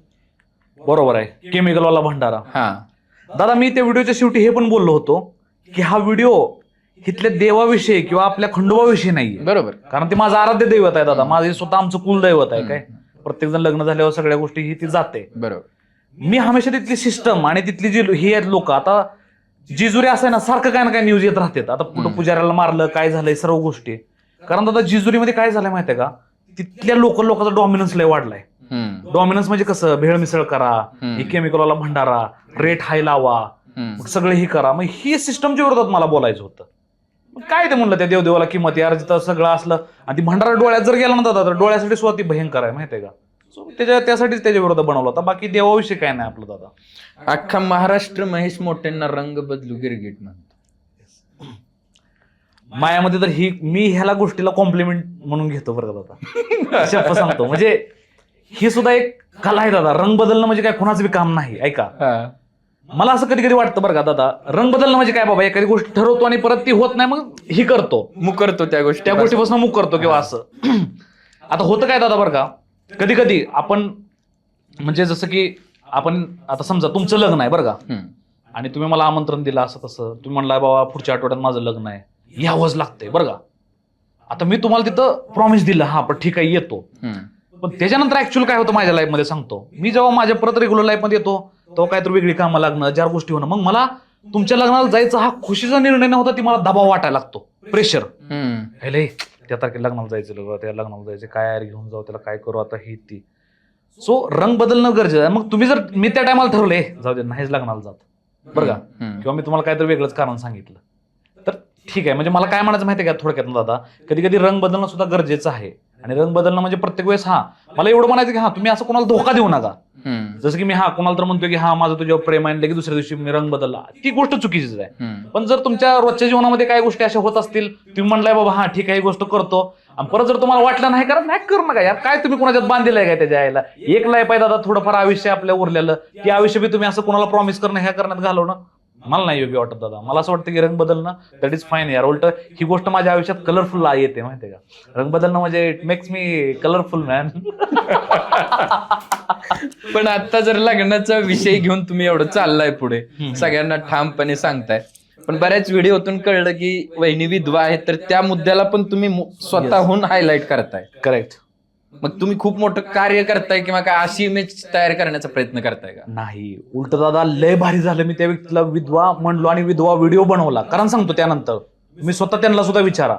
बरोबर आहे, केमिकलवाला भंडारा. हा दादा, मी त्या व्हिडिओच्या शेवटी हे पण बोललो होतो की हा व्हिडिओ इथल्या देवाविषयी किंवा आपल्या खंडोबाविषयी नाही, बरोबर, कारण ते माझं आराध्य दैवत आहे दादा, माझे स्वतः आमचं कुलदैवत आहे. काय प्रत्येक जण लग्न झाल्यावर सगळ्या गोष्टी ही ती जाते. बरोबर. मी हमेशा तिथली सिस्टम आणि तिथली जी ही आहेत लोक, आता जिजुरी असं आहे ना, सारखं काय ना काय न्यूज येत राहतात. आता कुठं पुजाऱ्याला मारलं, काय झालंय, सर्व गोष्टी. कारण दादा जिजुरीमध्ये काय झालंय माहितीये का, तिथल्या लोकांचा डॉमिनन्स लय वाढलाय. डॉमिनन्स म्हणजे कसं, भेळ मिसळ करा, हे केमिकलवाला भंडारा, रेट हाय लावा, सगळे ही करा. मग ही सिस्टमच्या विरोधात मला बोलायचं होतं. काय ते म्हणलं, त्या देवदेवाला किंमत यार, जिथं सगळं असलं आणि ती भंडारा डोळ्यात जर गेला ना दादा, तर डोळ्यासाठी सुद्धा ती भयंकर आहे माहितीये का. त्यासाठीच त्याच्या विरोधात बनवला होता, बाकी देवाविषयी काय नाही आपलं दादा. अख्खा महाराष्ट्र महेश मोठेंना रंग बदलू गिरगिट म्हणतो. मायामध्ये तर ही, मी ह्याला गोष्टीला कॉम्प्लिमेंट म्हणून घेतो बरं का दादा, शप्प सांगतो. म्हणजे ही सुद्धा एक कला आहे दादा. रंग बदलणं म्हणजे काय कोणाचं बी काम नाही. ऐका, मला असं कधी कधी वाटतं बरं का दादा, रंग बदलणं म्हणजे काय बाबा, एखादी गोष्ट ठरवतो आणि परत ती होत नाही, मग ही करतो, मुकरतो त्या गोष्टीपासून मुक करतो किंवा असं. आता होतं काय दादा बरं का, कधी कधी आपण म्हणजे जसं की आपण आता समजा तुमचं लग्न आहे बरं का, आणि तुम्ही मला आमंत्रण दिलं असं तसं, तुम्ही म्हणला बाबा पुढच्या आठवड्यात माझं लग्न आहे, यावंच लागतंय बरं का. आता मी तुम्हाला तिथं प्रॉमिस दिलं, हा पण ठीक आहे येतो, पण त्याच्यानंतर ऍक्च्युअल काय होतं माझ्या लाईफमध्ये सांगतो. मी जेव्हा माझ्या परत रेग्युलर लाईफमध्ये येतो तेव्हा काहीतरी वेगळी कामं लागणं, ज्या गोष्टी होणं, मग मला तुमच्या लग्नाला जायचं हा खुशीचा निर्णय नव्हता, ती मला दबाव वाटायला लागतो, प्रेशर. हे त्या तारखेला लग्नाला जायचं, त्या लग्नाला जायचं, काय यार घेऊन जाऊ, त्याला काय करू आता, ही ती. सो रंग बदलणं गरजेचं आहे. मग तुम्ही जर, मी त्या टायमाला ठरवले जाऊ दे नाहीच लग्नाला जात बरं का, किंवा मी तुम्हाला काहीतरी वेगळंच कारण सांगितलं, तर ठीक आहे. म्हणजे मला काय म्हणायचं माहितीये का थोडक्यात दादा, कधी कधी रंग बदलणं सुद्धा गरजेचं आहे. आणि रंग बदलणं म्हणजे प्रत्येक वेळेस, हा मला एवढं म्हणायचं की हा तुम्ही असं कोणाला धोका देऊ नका. जसं की मी कोणाला तर म्हणतोय की हा माझं तुझ्यावर प्रेम आहे, की दुसऱ्या दिवशी मी रंग बदलला, ती गोष्ट चुकीचीच आहे. पण जर तुमच्या रोजच्या जीवनामध्ये काही गोष्टी अशा होत असतील, तुम्ही म्हणलाय बाबा हा ठीक आहे ही गोष्ट करतो, आणि परत जर तुम्हाला वाटलं नाही करत, नाही करू नका यार, काय तुम्ही कोणाच्यात बांधलेलं आहे काय त्याच्या यायला. एक लाईफ आहे दादा, थोडंफार आयुष्य आपल्या उरलेलं, की आयुष्य बी तुम्ही असं कोणाला प्रॉमिस करणं, ह्या करण्यात घालवणं मला नाही योग्य वाटत दादा. मला असं वाटतं की रंग बदलणं दॅट इज फाईन यार. उलट ही गोष्ट माझ्या आयुष्यात कलरफुल येते माहितीये का. रंग बदलणं म्हणजे it makes me colourful man. पण आता जर लग्नाचा विषय घेऊन तुम्ही एवढं चाललाय पुढे, सगळ्यांना ठामपणे सांगताय, पण बऱ्याच व्हिडिओतून कळलं की वहिनी विधवा आहेत, तर त्या मुद्द्याला पण तुम्ही स्वतःहून हायलाइट करताय. करेक्ट. मग तुम्ही खूप मोठं कार्य करताय किंवा काय अशी इमेज तयार करण्याचा प्रयत्न करताय का? नाही, उलट दादा लय भारी झालं. मी त्या व्यक्तीला विधवा म्हणलो आणि विधवा व्हिडिओ बनवला. कारण सांगतो, त्यानंतर मी स्वतः त्यांना सुद्धा विचारा,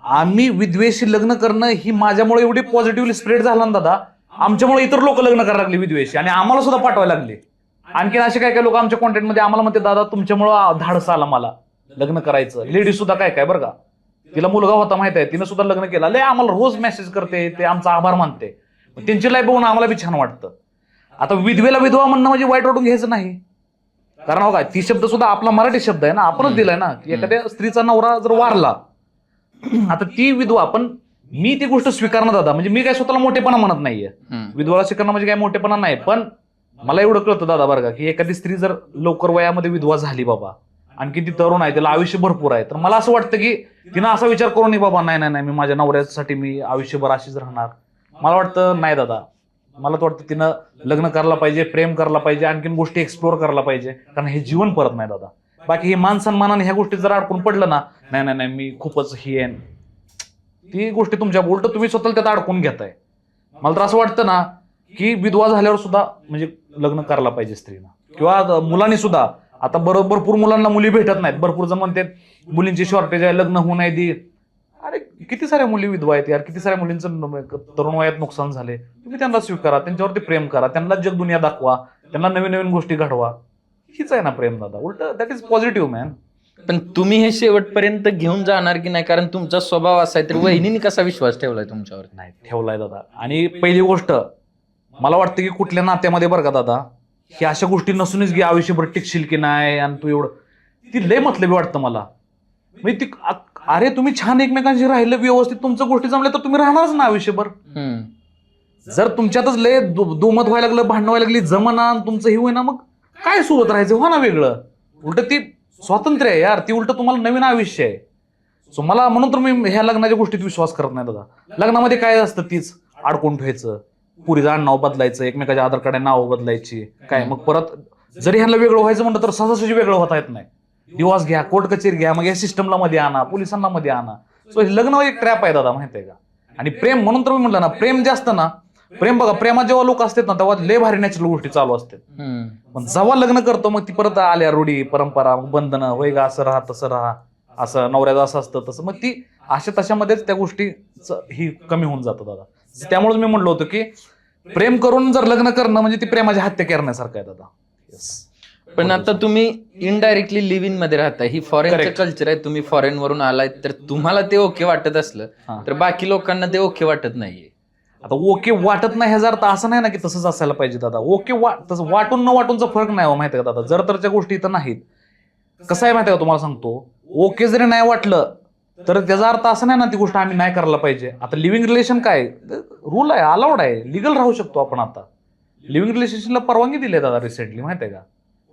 आम्ही विधवेशी लग्न करणं ही माझ्यामुळे एवढी पॉझिटिव्हली स्प्रेड झाला ना दादा, आमच्यामुळे इतर लोक लग्न करायला लागले विधवेशी, आणि आम्हाला सुद्धा पाठवायला लागले. आणखीन असे काय काय लोक आमच्या कॉन्टॅक्टमध्ये आम्हाला म्हणते, दादा तुमच्यामुळं धाडस आला मला लग्न करायचं. लेडीज सुद्धा काय काय बरं का, तिला मुलगा होता माहित आहे, तिनं सुद्धा लग्न केलं. लय आम्हाला रोज मेसेज करते, ते आमचा आभार मानते. त्यांची लाईफ बघून आम्हाला बी छान वाटतं. आता विधवेला विधवा म्हणणं म्हणजे वाईट वाटून घ्यायचं नाही, कारण हो काय ती शब्द सुद्धा आपला मराठी शब्द आहे ना, आपणच दिलाय ना, की एखाद्या स्त्रीचा नवरा जर वारला, आता ती विधवा, पण मी ती गोष्ट स्वीकारणं दादा, म्हणजे मी काय स्वतःला मोठेपणा म्हणत नाहीये, विधवा स्वीकारणं म्हणजे काय मोठेपणा नाही, पण मला एवढं कळतं दादा बरं का, की एखादी स्त्री जर लवकर वयामध्ये विधवा झाली बाबा, आणखी ती तरुण आहे, त्याला आयुष्य भरपूर आहे, तर मला असं वाटतं की तिनं असा विचार करू नये बाबा, नाही नाही नाही मी माझ्या नवऱ्यासाठी मी आयुष्यभर अशीच राहणार. मला वाटतं नाही दादा, मला तर वाटतं तिनं लग्न करायला पाहिजे, प्रेम करायला पाहिजे, आणखीन गोष्टी एक्सप्लोर करायला पाहिजे, कारण हे जीवन परत नाही दादा. बाकी हे मान सन्मानाने ह्या गोष्टी जर अडकून पडलं ना, नाही नाही नाही मी खूपच ही आहे, ती गोष्टी तुमच्या उलट तुम्ही स्वतःला त्यात अडकून घेताय. मला तर असं वाटतं ना की विधवा झाल्यावर सुद्धा म्हणजे लग्न करायला पाहिजे स्त्रीनं, किंवा मुलांनी सुद्धा. आता भरपूर मुलांना मुली भेटत नाहीत, भरपूर जण म्हणतात मुलींची शॉर्टेज आहे, लग्न होऊ नाही देत. अरे किती साऱ्या मुली विधवा आहेत यार, किती साऱ्या मुलींचं तरुण वयात नुकसान झाले. तुम्ही त्यांना स्वीकारा, त्यांच्यावरती प्रेम करा, त्यांना जग दुनिया दाखवा, त्यांना नवीन नवीन गोष्टी घडवा. हीच आहे ना प्रेम दादा, उलट दॅट इज पॉझिटिव्ह मॅन. पण तुम्ही हे शेवटपर्यंत घेऊन जाणार की नाही, कारण तुमचा स्वभाव असा आहे, तर वहिनीने कसा विश्वास ठेवलाय तुमच्यावर? नाही ठेवलाय दादा. आणि पहिली गोष्ट मला वाटतं की कुठल्या नात्यामध्ये बरं का दादा, ही अशा गोष्टी नसूनच की आयुष्यभर टिकशील की नाही, आणि तू एवढं, ती लय मतलबी वाटतं मला. म्हणजे ती अरे तुम्ही छान एकमेकांशी राहिलं व्यवस्थित, तुमच्या गोष्टी जमल्या तर तुम्ही राहणारच ना आयुष्यभर. जर तुमच्यातच लय दुमत व्हायला लागलं, भांडण व्हायला लागली, जमना, तुमचं हे होईना, मग काय सोबत राहायचं, हो ना वेगळं. उलट ती स्वातंत्र्य आहे यार, ती उलट तुम्हाला नवीन आयुष्य आहे. सो मला म्हणून तर मी ह्या लग्नाच्या गोष्टीत विश्वास करत नाही दादा. लग्नामध्ये काय असतं तीच अडकून ठेवायचं, पुरीचं नाव बदलायचं, एकमेकाच्या आधार कार्ड नाव बदलायची, काय मग परत जरी ह्यांना वेगळं व्हायचं म्हणलं तर सहजासहजी वेगळं होता येत नाही. डिवॉर्स घ्या, कोर्ट कचेरी घ्या, मग या सिस्टमला मध्ये आणा, पोलिसांना मध्ये आणा. सो लग्न एक ट्रॅप आहे दादा, माहिती आहे का. आणि प्रेम म्हणून तर मी म्हटलं ना, प्रेम जास्त ना, प्रेम बघा, प्रेमात जेव्हा लोक असतात ना तेव्हा लय भारी नॅचरल गोष्टी चालू असतात. पण जेव्हा लग्न करतो मग ती परत आल्या रूढी परंपरा, बंधनं, होय का, असं राहा तसं राहा, असं नवऱ्याचं असं असतं तसं, मग ती अशा तशामध्येच त्या गोष्टी ही कमी होऊन जातं दादा. त्यामुळे मी म्हणलो होतो की प्रेम करून जर लग्न करणं म्हणजे ती प्रेमाची हत्या करण्यासारखं आहे दादा. पण आता तुम्ही इनडायरेक्टली लिव्ह इन मध्ये राहता, ही फॉरेनचं Correct. कल्चर आहे, तुम्ही फॉरेन वरून आलाय, तर तुम्हाला ते ओके वाटत असलं तर बाकी लोकांना ते ओके वाटत नाहीये. आता ओके वाटत नाही ह्याचा अर्थ असं नाही ना की तसंच असायला पाहिजे दादा. ओके तसं वाटून न वाटूनचा फरक नाही हो, माहिती आहे का दादा. जर तरच्या गोष्टी इथं नाहीत. कसं आहे माहिती आहे का, तुम्हाला सांगतो, ओके जरी नाही वाटलं तर त्याचा अर्थ असं नाही ना ती गोष्ट आम्ही नाही करायला पाहिजे. आता लिव्हिंग रिलेशन काय रूल आहे, अलाउड आहे, लिगल राहू शकतो आपण. आता लिव्हिंग रिलेशनशिपला परवानगी दिली आहे दादा रिसेंटली, माहिती आहे का.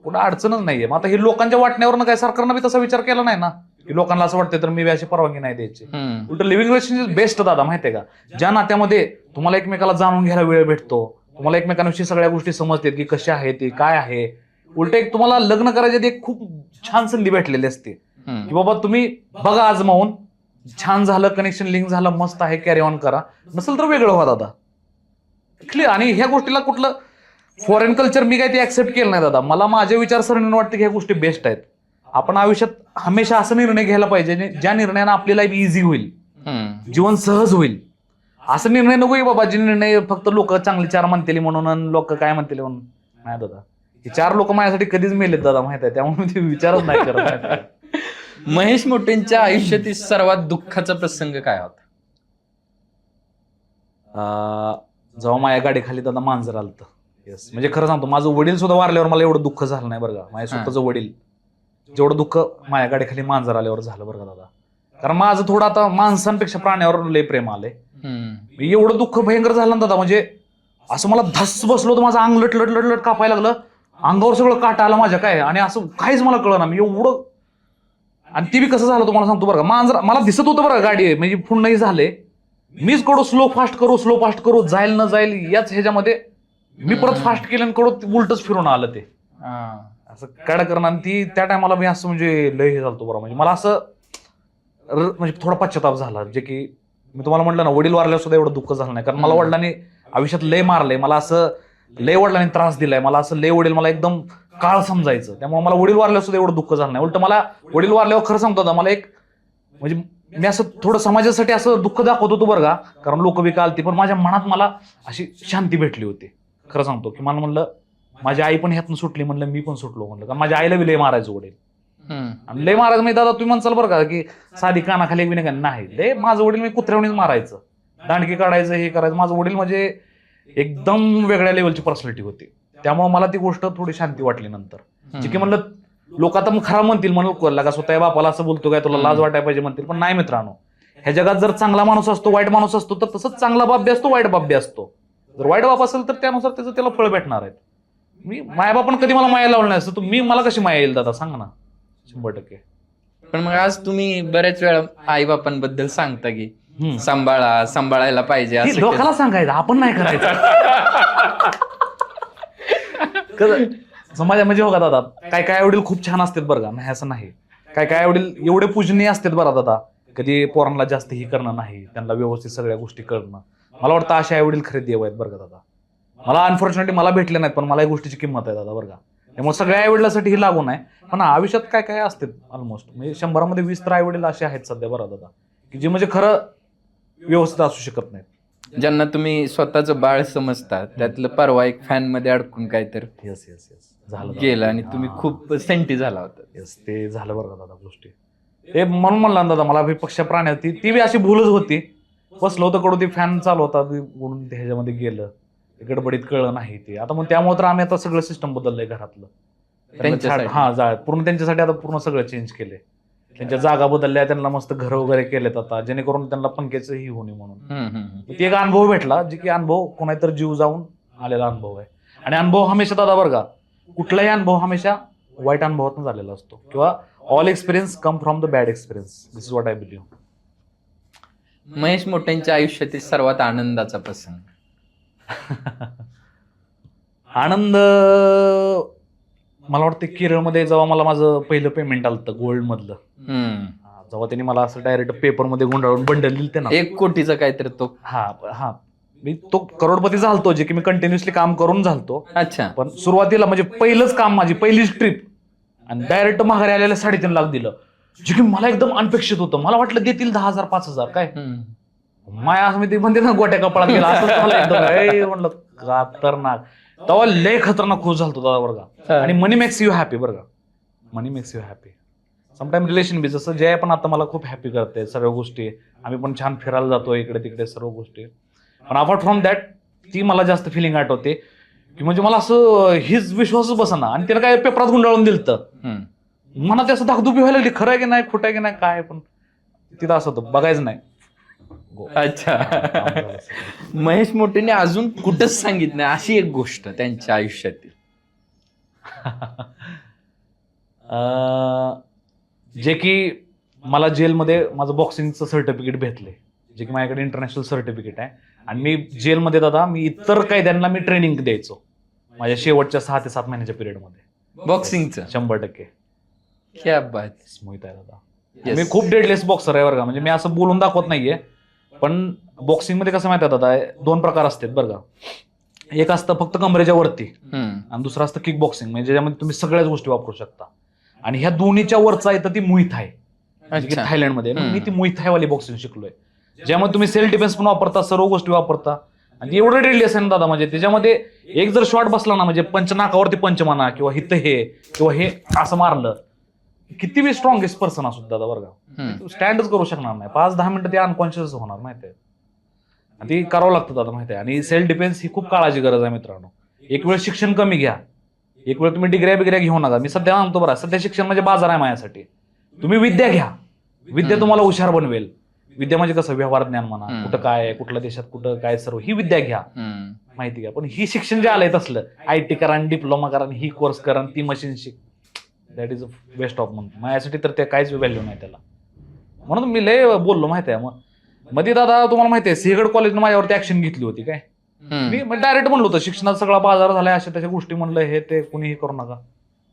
कुठं अडचणच नाहीये. मग आता हे लोकांच्या वाटण्यावरनं काय सरकारनं बी तसा विचार केला नाही ना, की लोकांना असं वाटतं तर मी अशी परवानगी नाही द्यायची. उलट लिव्हिंग रिलेशनशिप बेस्ट दादा, माहितीये का. ज्या नात्यामध्ये तुम्हाला एकमेकाला जाणून घ्यायला वेळ भेटतो, तुम्हाला एकमेकांविषयी सगळ्या गोष्टी समजतात की कशा आहे ते, काय आहे. उलट एक तुम्हाला लग्न करायचे एक खूप छान संधी भेटलेली असते की बाबा तुम्ही बघा आजमावून, छान झालं, कनेक्शन लिंक झालं, मस्त आहे, कॅरी ऑन करा, नसेल तर वेगळं व्हा दादा. क्लिअर. आणि ह्या गोष्टीला कुठलं फॉरेन कल्चर मी काय ते ऍक्सेप्ट केलं नाही दादा. मला माझ्या विचारसरणीने वाटतं की ह्या गोष्टी बेस्ट आहेत. आपण आयुष्यात हमेशा असं निर्णय घ्यायला पाहिजे ज्या निर्णयानं आपली लाईफ इझी होईल, जीवन सहज होईल. असं निर्णय नको की बाबा जे निर्णय फक्त लोक चांगले चार म्हणतील म्हणून, लोक काय म्हणतील म्हणून. नाही दादा, हे चार लोक माझ्यासाठी कधीच मेलेत दादा, माहित आहे, त्यामुळे मी ते विचारच नाही करत. महेश मोटेंच्या आयुष्यातील सर्वात दुःखाचा प्रसंग काय होता? जेव्हा माझ्या गाडीखाली दादा मांजर आलतं. येस, म्हणजे खरं सांगतो, माझं वडील सुद्धा वारल्यावर मला एवढं दुःख झालं नाही बरं का. माझ्या स्वतःचं वडील जेवढं दुःख माझ्या गाडीखाली मांजर आल्यावर झालं बरं का दादा. कारण माझं थोडं आता माणसांपेक्षा प्राण्यावर लय प्रेम आलंय. एवढं दुःख भयंकर झालं ना दादा, म्हणजे असं मला धस बसलो होतं, माझं अंग लटलट लटलट कापायला लागलं, अंगावर सगळं काटा आला माझ्या, काय, आणि असं काहीच मला कळलं ना मी एवढं. आणि ती बी कसं झालं तुम्हाला सांगतो बरं का. मांजर मला दिसत होतं बरं का, गाडी म्हणजे पुन्हाही झाले, मीच कडू स्लो फास्ट करू जाईल न जाईल याच ह्याच्यामध्ये मी परत फास्ट केलं आणि कडू उलटच फिरून आलं ते असं काढ करणं. आणि ती त्या टायमाला मी असं म्हणजे लय हे झालतो बरं, म्हणजे मला असं म्हणजे थोडा पश्चाताप झाला. जे की मी तुम्हाला म्हटलं ना, वडील वारल्यावर सुद्धा एवढं दुःख झालं नाही, कारण मला वडिलांनी आयुष्यात लय मारलंय, मला असं लय वडिलांनी त्रास दिलाय, मला असं लय वडील मला एकदम काळ समजायचं. त्यामुळे मला वडील वारल्यावर सुद्धा एवढं दुःख झालं नाही. उलट मला वडील वारल्यावर खरं सांगतो होता, मला एक म्हणजे मी असं थोडं समाजासाठी असं दुःख दाखवत होतो बरं का, कारण लोक बी कालती, पण माझ्या मनात मला अशी शांती भेटली होती. खरं सांगतो की मला म्हणलं माझी आई पण ह्यातून सुटली, म्हणलं मी पण सुटलो म्हणलं, कारण माझ्या आईला बी लय मारायचं वडील. आणि लय मारायचं म्हणजे दादा तुम्ही म्हणसाल बरं का की साधी कानाखाली एक विनय, नाही लय माझं वडील मी कुत्र्यावणीच मारायचं, दांडकी काढायचं, हे करायचं. माझं वडील म्हणजे एकदम वेगळ्या लेवलची पर्सनॅलिटी होती. त्यामुळे मला ती गोष्ट थोडी शांती वाटली नंतर. जे की म्हणलं लोक आता मग खरं म्हणतील, म्हणून का स्वतः बापाला असं बोलतो काय, तुला लाज वाटायला पाहिजे म्हणतील, पण नाही मित्रांनो, ह्या जगात जर चांगला माणूस असतो, वाईट माणूस असतो, तर तसंच चांगला बाप बी असतो, वाईट बाप बी असतो. जर वाईट बाप असेल तर त्यानुसार त्याचं त्याला फळ भेटणार आहे. मी मायाबापानं कधी मला माया लावलं नाही असतं, मी मला कशी माया येईल दादा सांगा ना. 100%. पण मग आज तुम्ही बऱ्याच वेळा आई बापांबद्दल सांगता की सांभाळायला पाहिजे असं लोकांना सांगायचं, आपण नाही करायचं. समाजा म्हणजे बघा दादा, काय काय वडील खूप छान असतात बरं का, नाही असं नाही. काय काय वडील एवढे पूजनीय असतात बरं दादा, कधी पोरांना जास्त ही करणं नाही, त्यांना व्यवस्थित सगळ्या गोष्टी करणं. मला वाटतं अशा आई वडील खरे देव आहेत बरं का दादा. मला अनफॉर्च्युनेटली मला भेटले नाहीत, पण मला या गोष्टीची किंमत आहे दादा बरं का. त्यामुळे सगळ्या आई वडिलांसाठी ही लागू नाही, पण आयुष्यात काय काय असते ऑलमोस्ट म्हणजे 100 मध्ये 20 तर आई वडील असे आहेत सध्या बरं दादा, की जे म्हणजे खरं व्यवस्थित असू शकत नाहीत. ज्यांना तुम्ही स्वतःचं बाळ समजता, त्यातलं परवा एक फॅन मध्ये अडकून काय तर येस येस येस झालं गेलं आणि तुम्ही खूप सेंटी झाला होता. येस ते झालं बरं का दादा गोष्टी. ते म्हणून म्हणला ना दादा, मला पक्ष प्राणी होती ती बी अशी भूलच होती. बसलो होतं कडू, ती फॅन चालू होता म्हणून ह्याच्यामध्ये गेलं, गडबडीत कळलं नाही ते. आता मग त्यामुळे तर आम्ही आता सगळं सिस्टम बदललंय घरातलं त्यांच्यासाठी. पूर्ण त्यांच्यासाठी आता पूर्ण सगळं चेंज केले. त्यांच्या जागा बदलल्या, त्यांना मस्त घर वगैरे केलेत आता, जेणेकरून त्यांना पंख्याचं ही होणे म्हणून. ती एक अनुभव भेटला, जे की अनुभव कोणातर जीव जाऊन आलेला अनुभव आहे. आणि अनुभव हमेशा दादा बरं का, कुठलाही अनुभव हमेशा वाईट अनुभवातून झालेला असतो, किंवा all experience come from the bad experience. This is what I believe. Mahesh मोटेंच्या आयुष्यातील सर्वात आनंदाचा प्रसंग. आनंद मला वाटतं केरळमध्ये जेव्हा मला माझं पहिलं पेमेंट आलं होतं गोल्ड मधलं, जेव्हा त्यांनी मला असं डायरेक्ट पेपरमध्ये गुंडाळून बंडल दिलं ना, 1 कोटीचा काहीतरी तो. हा मी तो करोडपती झालतो, जे की मी कंटिन्युअसली काम करून झालतो. अच्छा. पण सुरुवातीला म्हणजे पहिलंच काम, माझी पहिलीच ट्रिप, आणि डायरेक्ट माघारी आलेला 3.5 लाख दिलं, जे की मला एकदम अनपेक्षित होतं. मला वाटलं देतील 10,000 5,000 काय, माया असं मी ते म्हणते ना गोट्या कपाळात गेला असं मला एकदम म्हणलं खतरनाक. तेव्हा लय खतरनाक खुश झालतो दादा बरं का. आणि मनी मेक्स यू हॅपी बरं का, money makes you happy. Sometime relation be, जसं जय पण आता मला खूप हॅपी करते सगळ्या गोष्टी. आम्ही पण छान फिरायला जातो इकडे तिकडे सर्व गोष्टी. पण अपार्ट फ्रॉम दॅट ती मला जास्त फिलिंग आठवते, की म्हणजे मला असं हीच विश्वासच बसना. आणि त्याला काय पेपरात गुंडाळून दिलं तर मला ते असं धाकधुपी व्हायला लागली, खरं आहे की नाही खोटं आहे की नाही काय, पण तिथं असं होतं बघायचं नाही. अच्छा. महेश मोटेने अजून कुठंच सांगितलं नाही अशी एक गोष्ट त्यांच्या आयुष्यातील. जे की मला जेलमध्ये माझं बॉक्सिंगचं सर्टिफिकेट भेटले, जे की माझ्याकडे इंटरनॅशनल सर्टिफिकेट आहे. आणि मी जेलमध्ये दादा मी इतर कैद्यांना मी ट्रेनिंग द्यायचो माझ्या शेवटच्या 6 ते 7 महिन्याच्या पिरियडमध्ये बॉक्सिंगचं. 100%. क्या बात. मोहित आहे दादा, मी खूप डेडलेस बॉक्सर आहे बरं का. म्हणजे मी असं बोलून दाखवत नाहीये, पण बॉक्सिंगमध्ये कसं माहिती आहे दादा, 2 प्रकार असतात बरं का. एक असतं फक्त कमरेच्या वरती, आणि दुसरं असतं किक बॉक्सिंग, म्हणजे ज्याच्यामध्ये तुम्ही सगळ्याच गोष्टी वापरू शकता. आणि ह्या दोन्हीच्या वरचा येतं ती मुई थाय, थायलंडमध्ये. मी ती मुई थाय वाली बॉक्सिंग शिकलोय, ज्यामध्ये तुम्ही सेल्फ डिफेन्स पण वापरता, सर्व गोष्टी वापरता. आणि एवढं डेडली असेल ना दादा, म्हणजे त्याच्यामध्ये एक जर शॉट बसला ना, म्हणजे पंच नाकावरती पंच म्हणा, किंवा हिथं हे किंवा हे असं मारलं, किती बी स्ट्रॉंगेस्ट पर्सन असू दादा बरं का, स्टँडच करू शकणार नाही. 5-10 मिनिटं ते अनकॉन्शियस होणार माहितीये. आणि ती करावं लागतं दादा माहिती आहे. आणि सेल्फ डिफेन्स ही खूप काळाची गरज आहे मित्रांनो. एक वेळ शिक्षण कमी घ्या, एक वेळ तुम्ही डिग्र्या बिग्र्या घेऊ नका. मी सध्या सांगतो बरं, सध्या शिक्षण म्हणजे बाजार आहे माझ्यासाठी. तुम्ही विद्या घ्या, विद्या तुम्हाला हुशार बनवेल. विद्या म्हणजे कसं, व्यवहार ज्ञान म्हणा, कुठं काय, कुठल्या देशात कुठं काय, सर्व ही विद्या घ्या, माहिती घ्या. पण ही शिक्षण जे आलंय तसलं IT करा, डिप्लोमा करा, ही कोर्स करा, ती मशीन शिक, that is a waste of money माझ्यासाठी. तर ते काहीच व्हॅल्यू नाही त्याला. म्हणून मी लय बोललो माहिती आहे. मग मध्ये दादा तुम्हाला माहिती आहे सिंहगड कॉलेजनं माझ्यावरती ऍक्शन घेतली होती काय. मी डायरेक्ट म्हणलो होतं शिक्षणात सगळा बाजार झालाय, अशा तशा गोष्टी म्हणलं, हे ते कुणीही करू नका.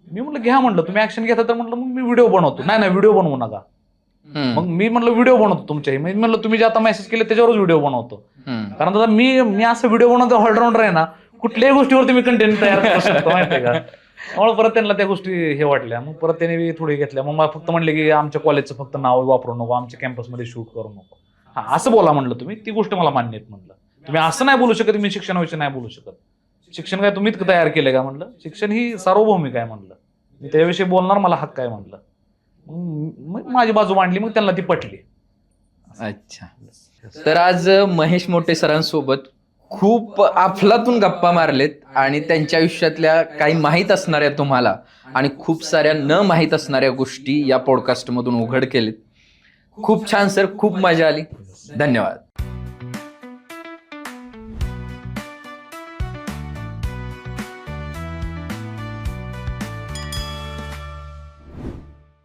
मी म्हणलं घ्या, म्हणलं तुम्ही ऍक्शन घेता तर म्हणलं मग मी व्हिडिओ बनवतो. नाही व्हिडिओ बनवू नका. मग मी म्हणलं व्हिडिओ बनवतो तुमच्याही. मी म्हणलं तुम्ही जे आता मेसेज केले त्याच्यावरच व्हिडिओ बनवतो. कारण दादा मी असं व्हिडिओ बनवतो ऑलराऊंडर आहे ना, कुठल्याही गोष्टीवरती मी कंटेंट तयार करू शकतो माहितीये का. मग परत त्यांना त्या गोष्टी हे वाटल्या, मग परत त्यांनी थोडी घेतल्या. मग मला फक्त म्हणले की आमच्या कॉलेजचं फक्त नाव वापरू नको, आमच्या कॅम्पसमध्ये शूट करू नको. हा असं बोला म्हणलं तुम्ही, ती गोष्ट मला मान्य आहेत म्हणलं. तुम्ही असं नाही बोलू शकत मी शिक्षणाविषयी नाही बोलू शकत. शिक्षण काय तुम्ही तयार केलंय का म्हणलं, शिक्षण ही सार्वभौमिक आहे म्हणलं, मी त्याविषयी बोलणार, मला हक्क आहे म्हणलं. मग माझी बाजू मांडली, मग त्यांना ती पटली. अच्छा. तर आज महेश मोटे सरांसोबत खूप अफलातून गप्पा मारलेत आणि त्यांच्या आयुष्यातल्या काही माहीत असणाऱ्या तुम्हाला आणि खूप साऱ्या न माहीत असणाऱ्या गोष्टी या पॉडकास्टमधून उघड केलेत. खूप छान सर, खूप मजा आली. धन्यवाद.